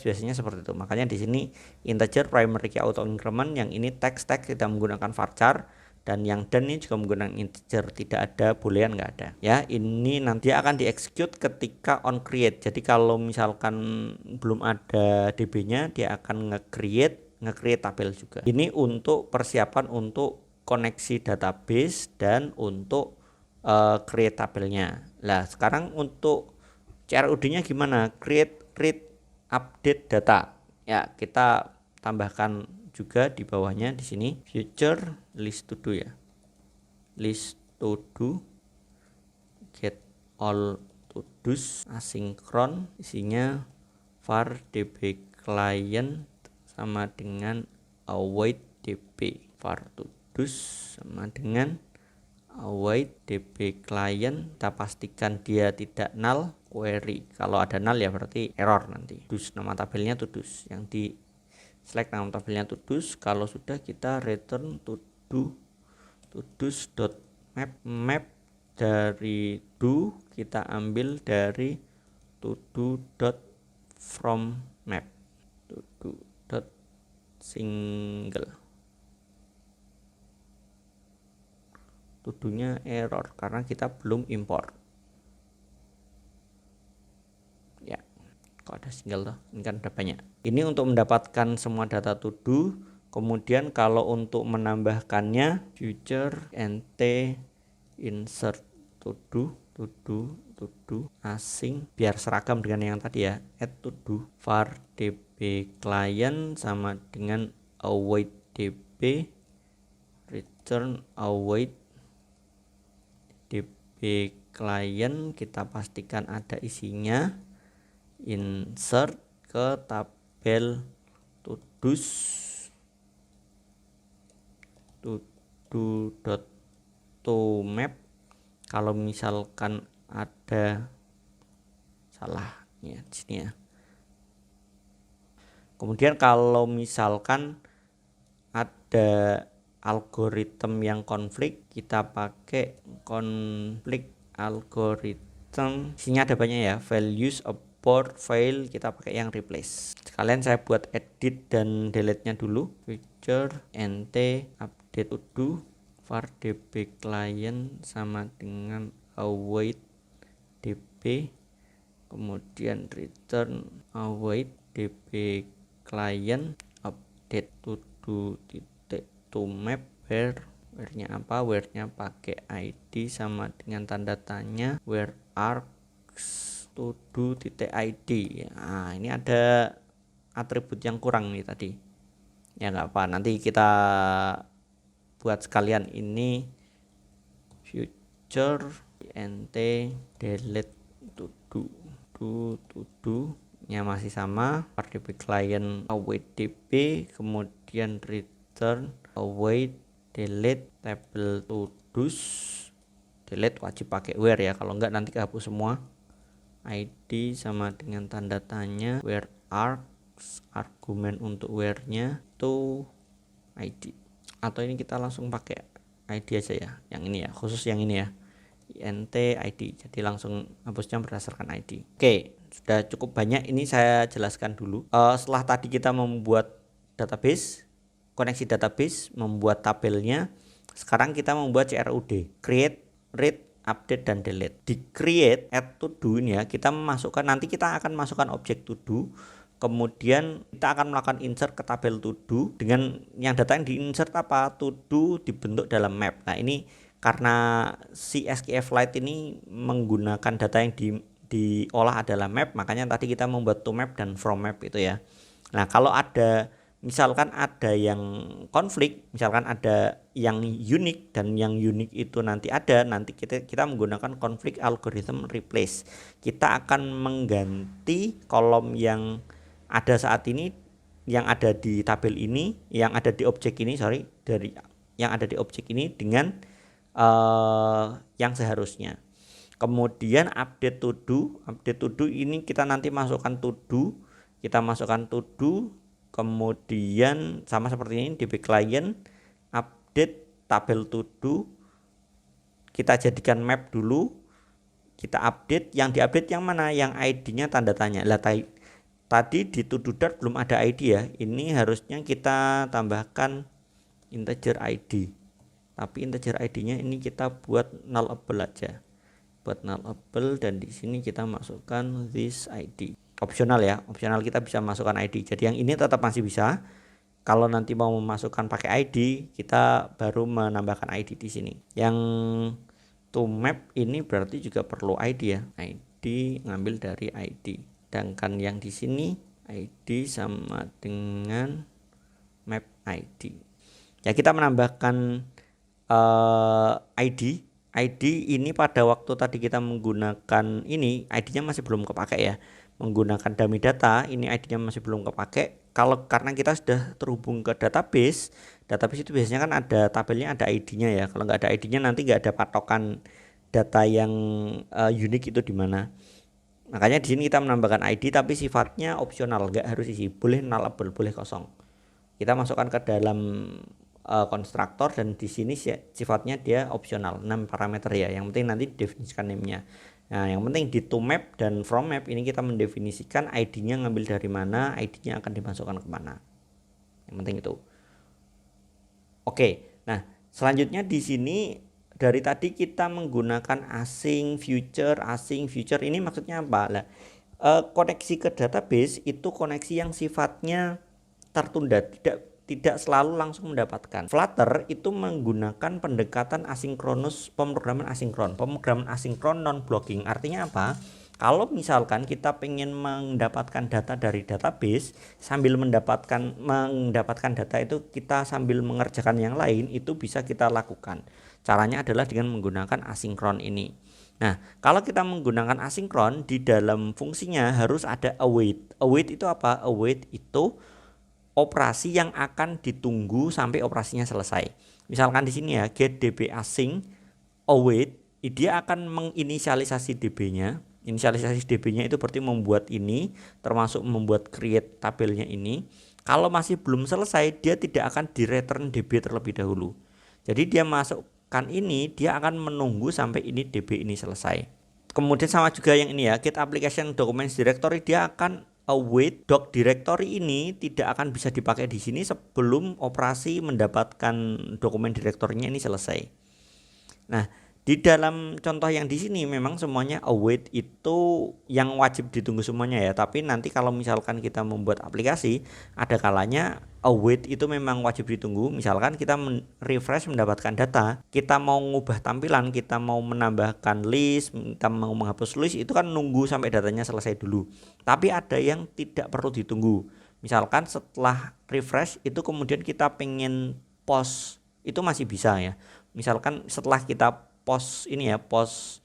biasanya seperti itu. Makanya di sini integer, primary key, auto increment, yang ini text tidak menggunakan varchar, dan yang dan ini juga menggunakan integer, tidak ada boolean, enggak ada. Ya, ini nanti akan di-execute ketika on create. Jadi kalau misalkan belum ada DB-nya, dia akan nge-create tabel juga. Ini untuk persiapan untuk koneksi database dan untuk create tabelnya. Nah, sekarang untuk CRUD-nya gimana? Create update data. Ya, kita tambahkan juga di bawahnya di sini future list to do ya. List to do get all to do's asinkron, isinya var db client sama dengan await db var to-dos sama dengan await db client. Kita pastikan dia tidak null, query. Kalau ada null ya berarti error nanti. To-dos nama tabelnya to-dos, yang di select nama tabelnya to-dos. Kalau sudah kita return to-dos.map. Map dari do kita ambil dari to-do.from map, to-do.single. To-do-nya error karena kita belum import. Ya, kok ada single loh, ini kan ada banyak. Ini untuk mendapatkan semua data to-do. Kemudian kalau untuk menambahkannya, future nt insert to-do asing biar seragam dengan yang tadi ya. Add to-do var db client sama dengan await db, return await db client. Kita pastikan ada isinya. Insert ke tabel to-dos to-do.tomap. Kalau misalkan ada salah ya di sini ya. Kemudian kalau misalkan ada algoritma yang konflik, kita pakai konflik algorithm. Isinya ada banyak ya, values, abort, fail, kita pakai yang replace. Sekalian saya buat edit dan delete nya dulu. Feature nt update to do var db client sama dengan await db, kemudian return await db client update to do titik to map where-nya apa, where-nya pakai id sama dengan tanda tanya, where args to do titik id. Nah, ini ada atribut yang kurang nih tadi ya, nggak apa, nanti kita buat sekalian. Ini future nt delete to do nya masih sama, var db client await db, kemudian return await delete tabel to dos. Delete wajib pakai where ya, kalau enggak nanti kehapus semua. id sama dengan tanda tanya, where args, argumen untuk where-nya to id. Atau ini kita langsung pakai id aja ya, yang ini ya, khusus yang ini ya, int id, jadi langsung hapusnya berdasarkan id. Oke, sudah cukup banyak. Ini saya jelaskan dulu. Setelah tadi kita membuat database, koneksi database, membuat tabelnya, sekarang kita membuat CRUD, create, read, update, dan delete. Di create add to do ini ya, kita memasukkan, nanti kita akan masukkan objek to do. Kemudian kita akan melakukan insert ke tabel to do dengan yang data yang di insert apa, to do dibentuk dalam map. Nah, ini karena si SKF-Lite ini menggunakan data yang diolah adalah map, makanya tadi kita membuat to map dan from map itu ya. Nah, kalau ada misalkan ada yang konflik, misalkan ada yang unik, dan yang unik itu nanti kita menggunakan konflik algorithm replace. Kita akan mengganti kolom yang ada saat ini, yang ada di tabel ini, yang ada di objek ini, dari yang ada di objek ini dengan yang seharusnya. Kemudian update to do ini kita nanti masukkan to do, kemudian sama seperti ini db client update tabel to do, kita jadikan map dulu, kita update. Yang diupdate yang mana, yang id-nya tanda tanya. Lah tadi di to do dart belum ada id ya, ini harusnya kita tambahkan integer id, tapi integer id-nya ini kita buat nullable aja, dan di sini kita masukkan this id. Opsional ya, opsional kita bisa masukkan id. Jadi yang ini tetap masih bisa. Kalau nanti mau memasukkan pakai id, kita baru menambahkan id di sini. Yang to map ini berarti juga perlu id ya, id ngambil dari id. Sedangkan yang di sini id sama dengan map id. Ya, kita menambahkan id ini pada waktu tadi kita menggunakan ini, id-nya masih belum kepake ya. Menggunakan dummy data, ini id-nya masih belum kepake. kalau karena kita sudah terhubung ke database itu biasanya kan ada tabelnya, ada ID-nya ya. Kalau nggak ada ID-nya nanti nggak ada patokan data yang unik itu di mana. Makanya di sini kita menambahkan ID tapi sifatnya opsional, nggak harus isi, boleh nullable, boleh kosong. Kita masukkan ke dalam konstruktor dan di sini sifatnya dia opsional, 6 parameter ya. Yang penting nanti definisikan name-nya. Nah, yang penting di toMap dan fromMap ini kita mendefinisikan ID-nya ngambil dari mana, ID-nya akan dimasukkan kemana. Yang penting itu. Oke, nah selanjutnya di sini dari tadi kita menggunakan async future ini maksudnya apa? Lah, koneksi ke database itu koneksi yang sifatnya tertunda, tidak selalu langsung mendapatkan. Flutter itu menggunakan pendekatan asinkronus, pemrograman asinkron non blocking. Artinya apa? Kalau misalkan kita pengen mendapatkan data dari database sambil mendapatkan data itu kita sambil mengerjakan yang lain, itu bisa kita lakukan. Caranya adalah dengan menggunakan asinkron ini. Nah, kalau kita menggunakan asinkron, di dalam fungsinya harus ada await. Await itu apa? Await itu operasi yang akan ditunggu sampai operasinya selesai. Misalkan di sini ya, get db async await, dia akan menginisialisasi db-nya. Inisialisasi db-nya itu berarti membuat ini, termasuk membuat create tabelnya ini. Kalau masih belum selesai, dia tidak akan di-return db terlebih dahulu. Jadi dia masukkan ini, dia akan menunggu sampai ini db ini selesai. Kemudian sama juga yang ini ya, get application documents directory, dia akan await doc directory ini tidak akan bisa dipakai di sini sebelum operasi mendapatkan dokumen direktorinya ini selesai. Nah, di dalam contoh yang di sini memang semuanya await itu yang wajib ditunggu semuanya ya. Tapi nanti kalau misalkan kita membuat aplikasi, ada kalanya await itu memang wajib ditunggu. Misalkan kita refresh mendapatkan data, kita mau mengubah tampilan, kita mau menambahkan list, kita mau menghapus list, itu kan nunggu sampai datanya selesai dulu. Tapi ada yang tidak perlu ditunggu. Misalkan setelah refresh itu kemudian kita pengen post, itu masih bisa ya. Misalkan setelah kita post ini ya, post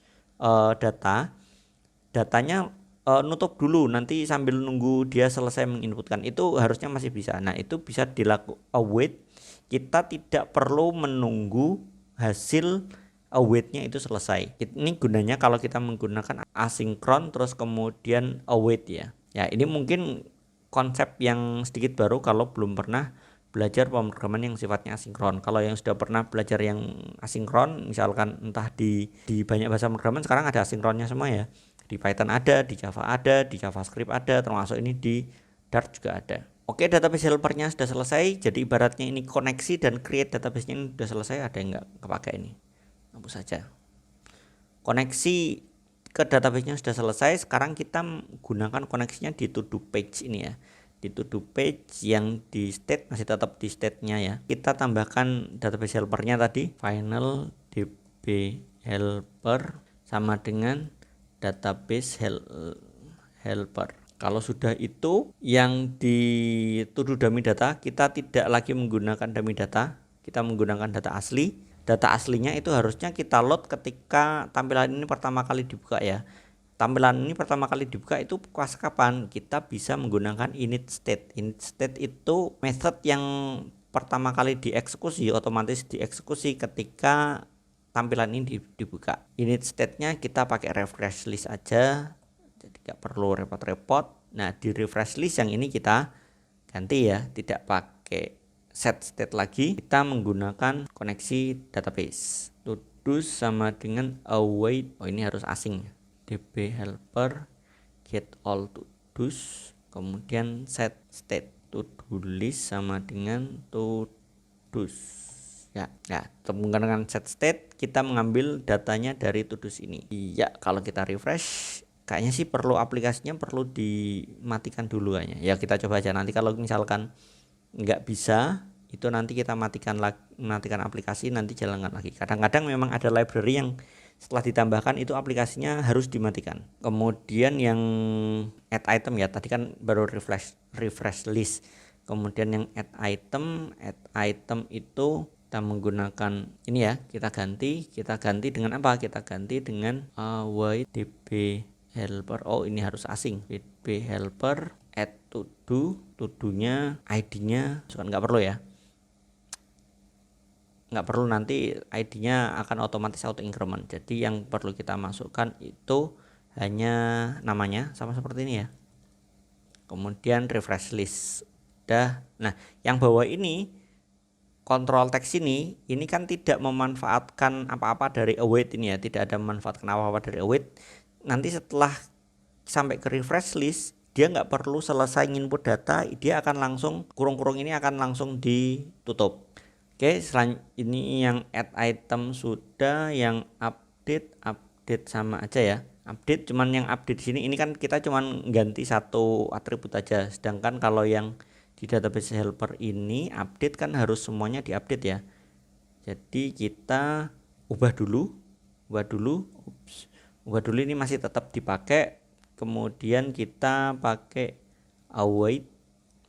datanya nutup dulu, nanti sambil nunggu dia selesai menginputkan, itu harusnya masih bisa. Nah, itu bisa dilakukan await, kita tidak perlu menunggu hasil awaitnya itu selesai. Ini gunanya kalau kita menggunakan asinkron terus kemudian await ya. Ya, ini mungkin konsep yang sedikit baru kalau belum pernah belajar pemrograman yang sifatnya asinkron. Kalau yang sudah pernah belajar yang asinkron, misalkan entah di banyak bahasa pemrograman sekarang ada asinkronnya semua ya. Di Python ada, di Java ada, di JavaScript ada, termasuk ini di Dart juga ada. Oke, database helpernya sudah selesai. Jadi ibaratnya ini koneksi dan create database-nya ini sudah selesai. Ada yang nggak kepakai ini, hapus saja. Koneksi ke database-nya sudah selesai. Sekarang kita gunakan koneksinya di to do page ini ya. Di to do page yang di state masih tetap di state-nya ya. Kita tambahkan database helper-nya tadi, final db helper sama dengan database helper. Kalau sudah itu, yang di to do dummy data kita tidak lagi menggunakan dummy data, kita menggunakan data asli. Data aslinya itu harusnya kita load ketika tampilan ini pertama kali dibuka ya. Tampilan ini pertama kali dibuka itu pas kapan? Kita bisa menggunakan init state. Init state itu method yang pertama kali dieksekusi, otomatis dieksekusi ketika tampilan ini dibuka. Init state-nya kita pakai refresh list aja, jadi gak perlu repot-repot. Nah, di refresh list yang ini kita ganti ya, tidak pakai set state lagi, kita menggunakan koneksi database. To-do sama dengan await, ini harus asing, db helper get all to-dos, kemudian set state. To-do list sama dengan to-dos ya. Nah, menggunakan set state kita mengambil datanya dari to-dos ini. Iya, kalau kita refresh kayaknya sih perlu aplikasinya perlu dimatikan dulu kayaknya. Ya, kita coba aja, nanti kalau misalkan nggak bisa itu nanti kita matikan aplikasi, nanti jalankan lagi. Kadang-kadang memang ada library yang setelah ditambahkan itu aplikasinya harus dimatikan. Kemudian yang add item ya, tadi kan baru refresh list. Kemudian yang add item itu kita menggunakan ini ya, kita ganti dengan apa? Kita ganti dengan await db helper. Oh, ini harus asing. db helper add to-do-nya ID-nya nggak perlu ya, nggak perlu, nanti ID-nya akan otomatis auto increment. Jadi yang perlu kita masukkan itu hanya namanya sama seperti ini ya, kemudian refresh list udah. Nah yang bawah ini kontrol teks ini kan tidak memanfaatkan apa-apa dari await ini ya, tidak ada memanfaatkan apa-apa dari await. Nanti setelah sampai ke refresh list dia nggak perlu selesai input data, dia akan langsung kurung-kurung ini akan langsung ditutup. Oke, selain ini yang add item sudah, yang update sama aja ya. Update cuman yang update di sini ini kan kita cuman ganti satu atribut aja. Sedangkan kalau yang di database helper ini update kan harus semuanya diupdate ya. Jadi kita ubah dulu. Ubah dulu ini masih tetap dipakai. Kemudian kita pakai await.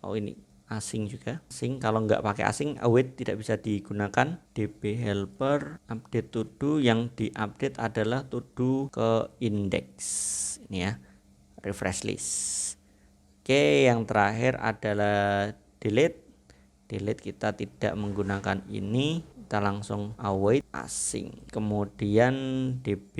Oh ini asing juga, asing. Kalau nggak pakai asing, await tidak bisa digunakan. DB helper update to do, yang diupdate adalah to do ke index ini ya, refresh list. Oke, yang terakhir adalah delete kita tidak menggunakan ini, kita langsung await asing. Kemudian DB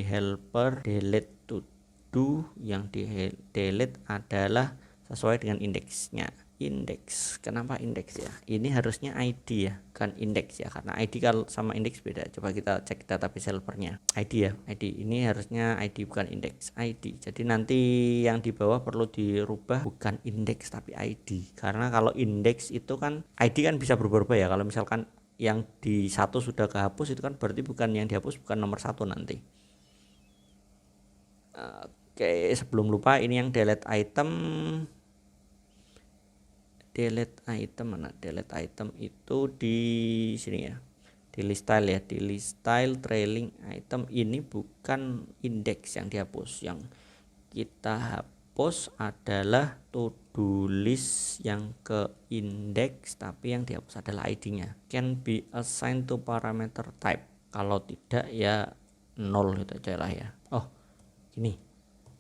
helper delete to do, yang di delete adalah sesuai dengan indeksnya. Indeks, kenapa indeks ya? Ini harusnya ID ya, kan indeks ya, karena ID kalau sama indeks beda. Coba kita cek database helpernya, ID ya, ID ini harusnya ID bukan indeks, ID. Jadi nanti yang di bawah perlu dirubah, bukan indeks tapi ID, karena kalau indeks itu kan ID kan bisa berubah-ubah ya. Kalau misalkan yang di satu sudah kehapus, itu kan berarti bukan yang dihapus bukan nomor satu nanti. Oke, sebelum lupa, ini yang delete item. Delete item mana? Delete item itu di sini ya, di list style ya, di list style trailing item. Ini bukan indeks yang dihapus, yang kita hapus adalah to do list yang ke indeks, tapi yang dihapus adalah ID-nya. Can be assigned to parameter type, kalau tidak ya 0 itu aja lah ya. Oh gini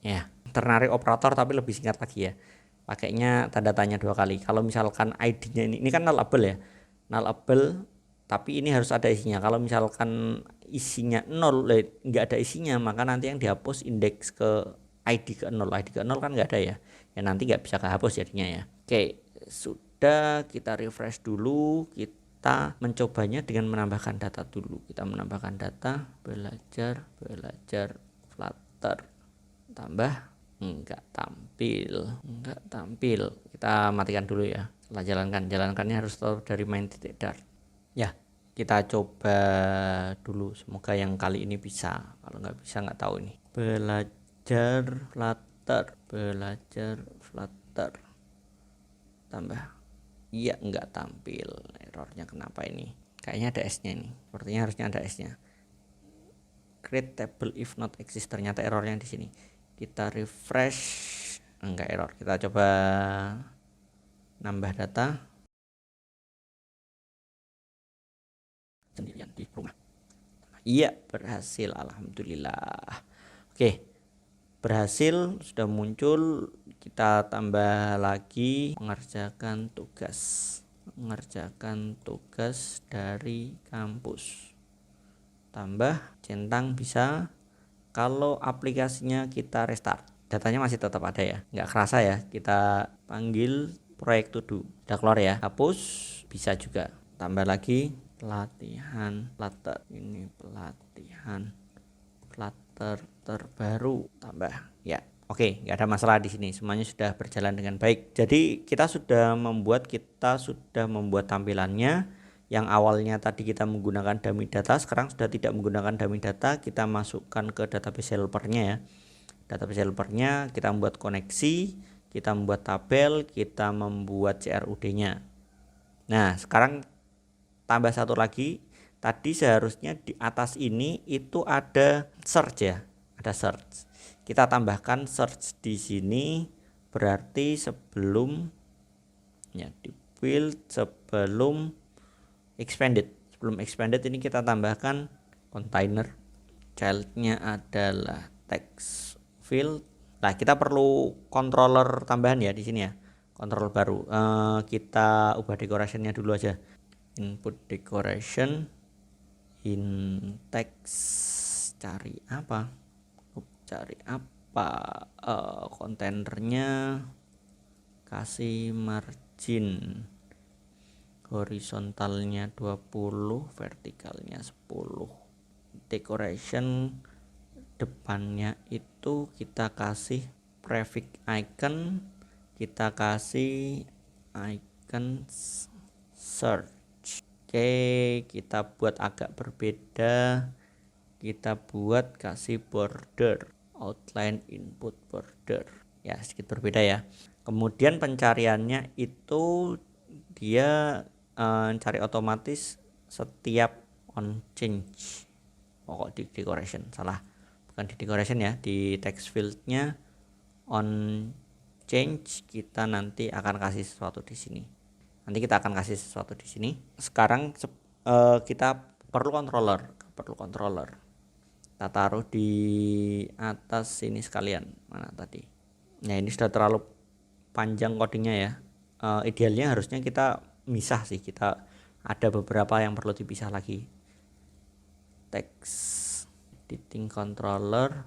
ya, ternary operator tapi lebih singkat lagi ya, pakainya tanda tanya 2 kali. Kalau misalkan ID-nya ini kan nullable ya, nullable, tapi ini harus ada isinya. Kalau misalkan isinya 0, nggak ada isinya, maka nanti yang dihapus indeks ke ID ke 0. ID ke 0 kan nggak ada ya, nanti nggak bisa kehapus jadinya ya. Oke, sudah, kita refresh dulu. Kita mencobanya dengan menambahkan data dulu. Kita menambahkan data, belajar Flutter, tambah enggak tampil. Kita matikan dulu ya. Setelah jalankannya harus tetap dari main.dart ya. Kita coba dulu, semoga yang kali ini bisa. Kalau nggak bisa nggak tahu ini. Belajar Flutter tambah, iya nggak tampil. Errornya kenapa ini? Kayaknya ada S-nya ini, sepertinya harusnya ada S-nya. Create table if not exist, ternyata errornya di sini. Kita refresh, enggak error. Kita coba nambah data sendirian di rumah. Iya, berhasil, alhamdulillah. Oke, berhasil, sudah muncul. Kita tambah lagi, mengerjakan tugas dari kampus. Tambah centang bisa. Kalau aplikasinya kita restart, datanya masih tetap ada ya, nggak kerasa ya. Kita panggil proyek to do, udah keluar ya. Hapus bisa juga. Tambah lagi pelatihan Flutter, ini pelatihan Flutter terbaru, tambah ya. Oke, nggak ada masalah di sini, semuanya sudah berjalan dengan baik. Jadi kita sudah membuat tampilannya. Yang awalnya tadi kita menggunakan dummy data, sekarang sudah tidak menggunakan dummy data. Kita masukkan ke database helpernya ya. Database helpernya kita membuat koneksi, kita membuat tabel, kita membuat CRUD-nya. Nah sekarang tambah satu lagi. Tadi seharusnya di atas ini itu ada search ya, ada search. Kita tambahkan search di sini, berarti sebelum ya di field sebelum expanded ini kita tambahkan container, childnya adalah text field. Nah kita perlu controller tambahan ya di sini ya, kontrol baru. Kita ubah decorationnya dulu aja. Input decoration, in text, cari apa? Kontainernya kasih margin horizontalnya 20, vertikalnya 10. Decoration depannya itu kita kasih prefix icon, kita kasih icon search. Oke, kita buat agak berbeda, kita buat kasih border, outline input border, ya sedikit berbeda ya. Kemudian pencariannya itu dia cari otomatis setiap on change. Kok di decoration salah, bukan di decoration ya, di text fieldnya on change kita nanti akan kasih sesuatu di sini. Sekarang kita perlu controller. Kita taruh di atas sini sekalian. Mana tadi? Nah, ini sudah terlalu panjang codingnya ya. Idealnya harusnya kita misah sih, kita ada beberapa yang perlu dipisah lagi. Text editing controller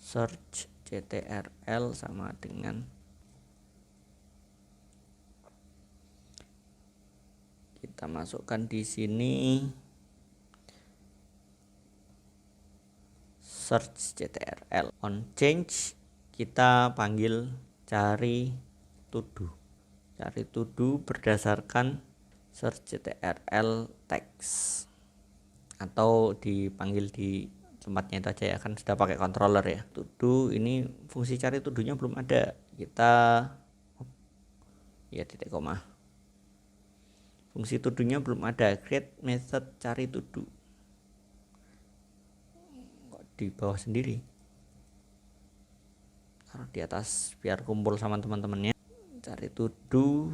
search ctrl sama dengan kita masukkan di sini search ctrl. On change kita panggil cari to do berdasarkan search ctrl text, atau dipanggil di tempatnya itu aja ya, kan sudah pakai controller ya. To do ini fungsi cari to do-nya belum ada, kita ya titik koma, fungsi to do-nya belum ada. Create method cari to do, kok di bawah sendiri, taruh di atas biar kumpul sama teman-temannya. Cari to do,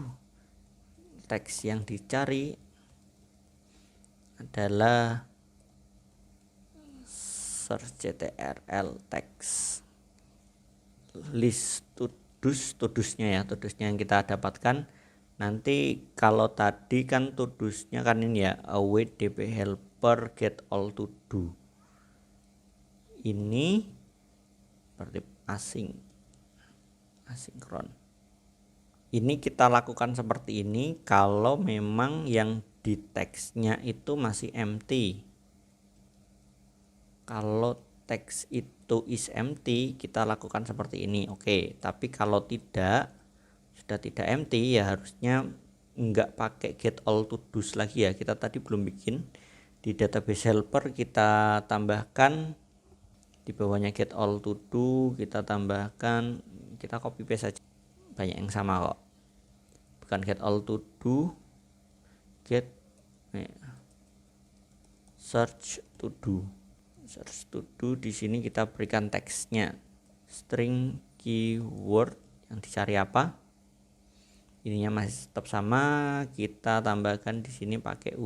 teks yang dicari adalah search ctrl text, list to-dos-nya ya, to-dosnya yang kita dapatkan. Nanti kalau tadi kan to-dosnya kan ini ya, await db helper get all to do, ini berarti asinkron. Ini kita lakukan seperti ini kalau memang yang di teksnya itu masih empty. Kalau teks itu is empty, kita lakukan seperti ini. Oke, tapi kalau tidak, sudah tidak empty, ya harusnya enggak pakai get all to do's lagi ya. Kita tadi belum bikin. Di database helper kita tambahkan di bawahnya get all to do, kita tambahkan, kita copy paste saja. Banyak yang sama kok. Bukan get all to do, get search to do. Search to do di sini kita berikan teksnya, string keyword yang dicari apa, ininya masih tetap sama, kita tambahkan di sini pakai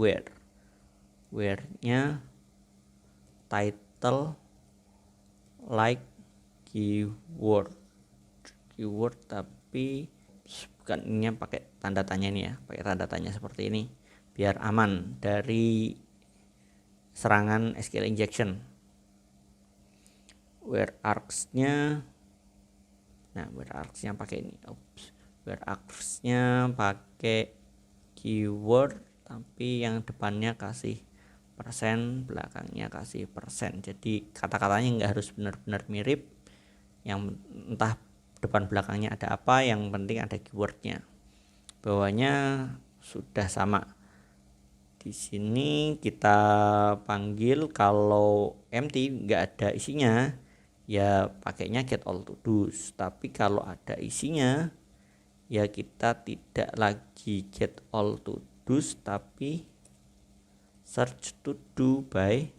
where-nya title like keyword tapi bukan ininya pakai tanda tanya ini ya, pakai tanda tanya seperti ini biar aman dari serangan SQL injection. Where args-nya, nah where args-nya pakai ini, where args-nya pakai keyword tapi yang depannya kasih persen, belakangnya kasih persen. Jadi kata-katanya nggak harus benar-benar mirip, yang entah depan belakangnya ada apa, yang penting ada keywordnya. Bawahnya sudah sama. Di sini kita panggil kalau empty nggak ada isinya, ya pakainya get all to do's. Tapi kalau ada isinya, ya kita tidak lagi get all to do's tapi search to do by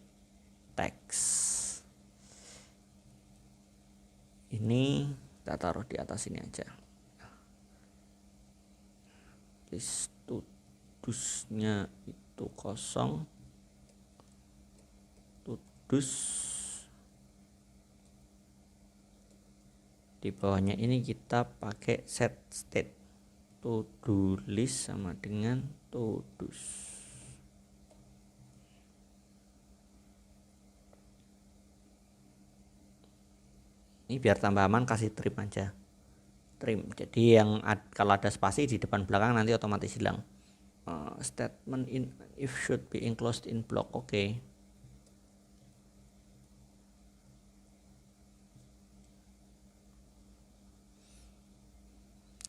text. Ini kita taruh di atas ini aja. List to do's-nya itu kosong, to do's. Di bawahnya ini kita pakai set state. to do list sama dengan to dos. Ini biar tambah aman kasih trim aja, trim. Jadi yang kalau ada spasi di depan belakang nanti otomatis hilang. Statement in if should be enclosed in block. Oke.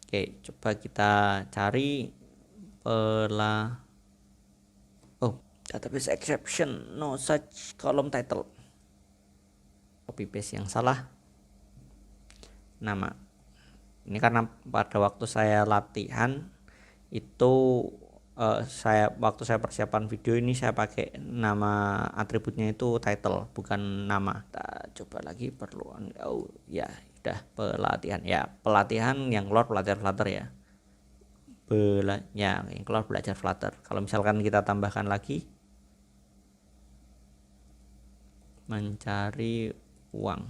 Oke, coba kita cari database exception no such column title. Copy paste yang salah. Nama. Ini karena pada waktu saya latihan itu waktu saya persiapan video ini saya pakai nama atributnya itu title bukan nama. Kita coba lagi perlu ya udah pelatihan ya, pelatihan yang keluar pelatihan Flutter ya. Yang keluar belajar Flutter. Kalau misalkan kita tambahkan lagi mencari uang,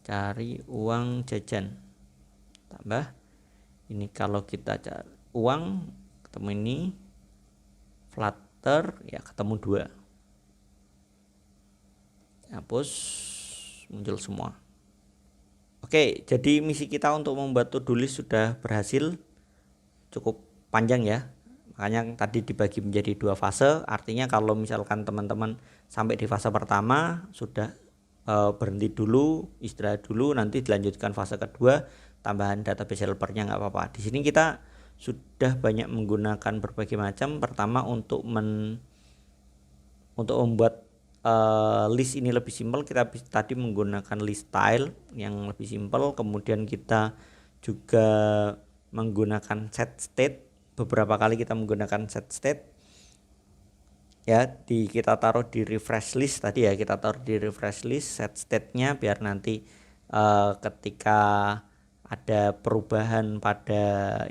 cari uang jajan, tambah ini. Kalau kita cari uang ketemu ini Flutter ya, ketemu 2, hapus, muncul semua. Oke, jadi misi kita untuk membuat to-do list sudah berhasil. Cukup panjang ya, makanya tadi dibagi menjadi 2 fase. Artinya kalau misalkan teman-teman sampai di fase pertama sudah berhenti dulu, istirahat dulu, nanti dilanjutkan fase kedua, tambahan database helpernya nggak apa-apa. Di sini kita sudah banyak menggunakan berbagai macam. Pertama untuk membuat list ini lebih simpel, kita tadi menggunakan list style yang lebih simpel. Kemudian kita juga menggunakan set state. Beberapa kali kita menggunakan set state ya, kita taruh di refresh list tadi ya, kita taruh di refresh list set state-nya biar nanti ketika ada perubahan pada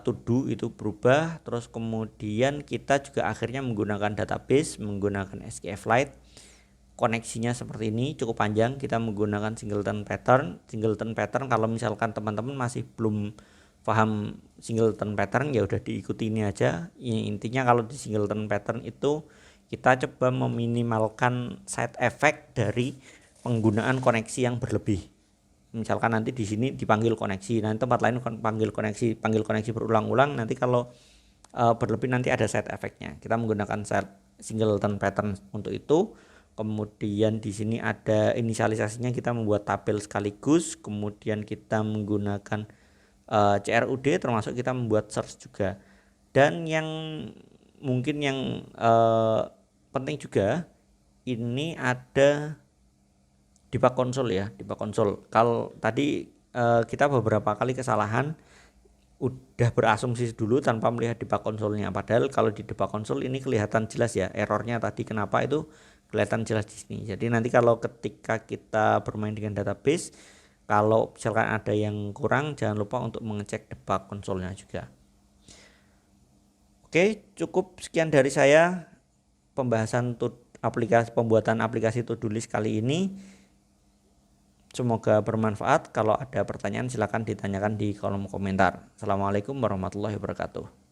to do itu berubah. Terus kemudian kita juga akhirnya menggunakan database menggunakan SQLite. Koneksinya seperti ini, cukup panjang. Kita menggunakan singleton pattern. Kalau misalkan teman-teman masih belum paham singleton pattern ya udah diikuti ini aja. Intinya kalau di singleton pattern itu kita coba meminimalkan side effect dari penggunaan koneksi yang berlebih. Misalkan nanti di sini dipanggil koneksi, nanti tempat lain panggil koneksi berulang-ulang, nanti kalau berlebih nanti ada side effect-nya. Kita menggunakan singleton pattern untuk itu. Kemudian di sini ada inisialisasinya, kita membuat tabel sekaligus. Kemudian kita menggunakan CRUD, termasuk kita membuat search juga. Dan yang mungkin yang penting juga ini ada debug console ya, debug console. Kalau tadi kita beberapa kali kesalahan udah berasumsi dulu tanpa melihat debug console-nya. Padahal kalau di debug console ini kelihatan jelas ya errornya tadi, kenapa itu kelihatan jelas di sini. Jadi nanti kalau ketika kita bermain dengan database, kalau misalkan ada yang kurang, jangan lupa untuk mengecek debug console-nya juga. Oke, cukup sekian dari saya pembahasan pembuatan aplikasi to-do list kali ini. Semoga bermanfaat. Kalau ada pertanyaan silakan ditanyakan di kolom komentar. Assalamualaikum warahmatullahi wabarakatuh.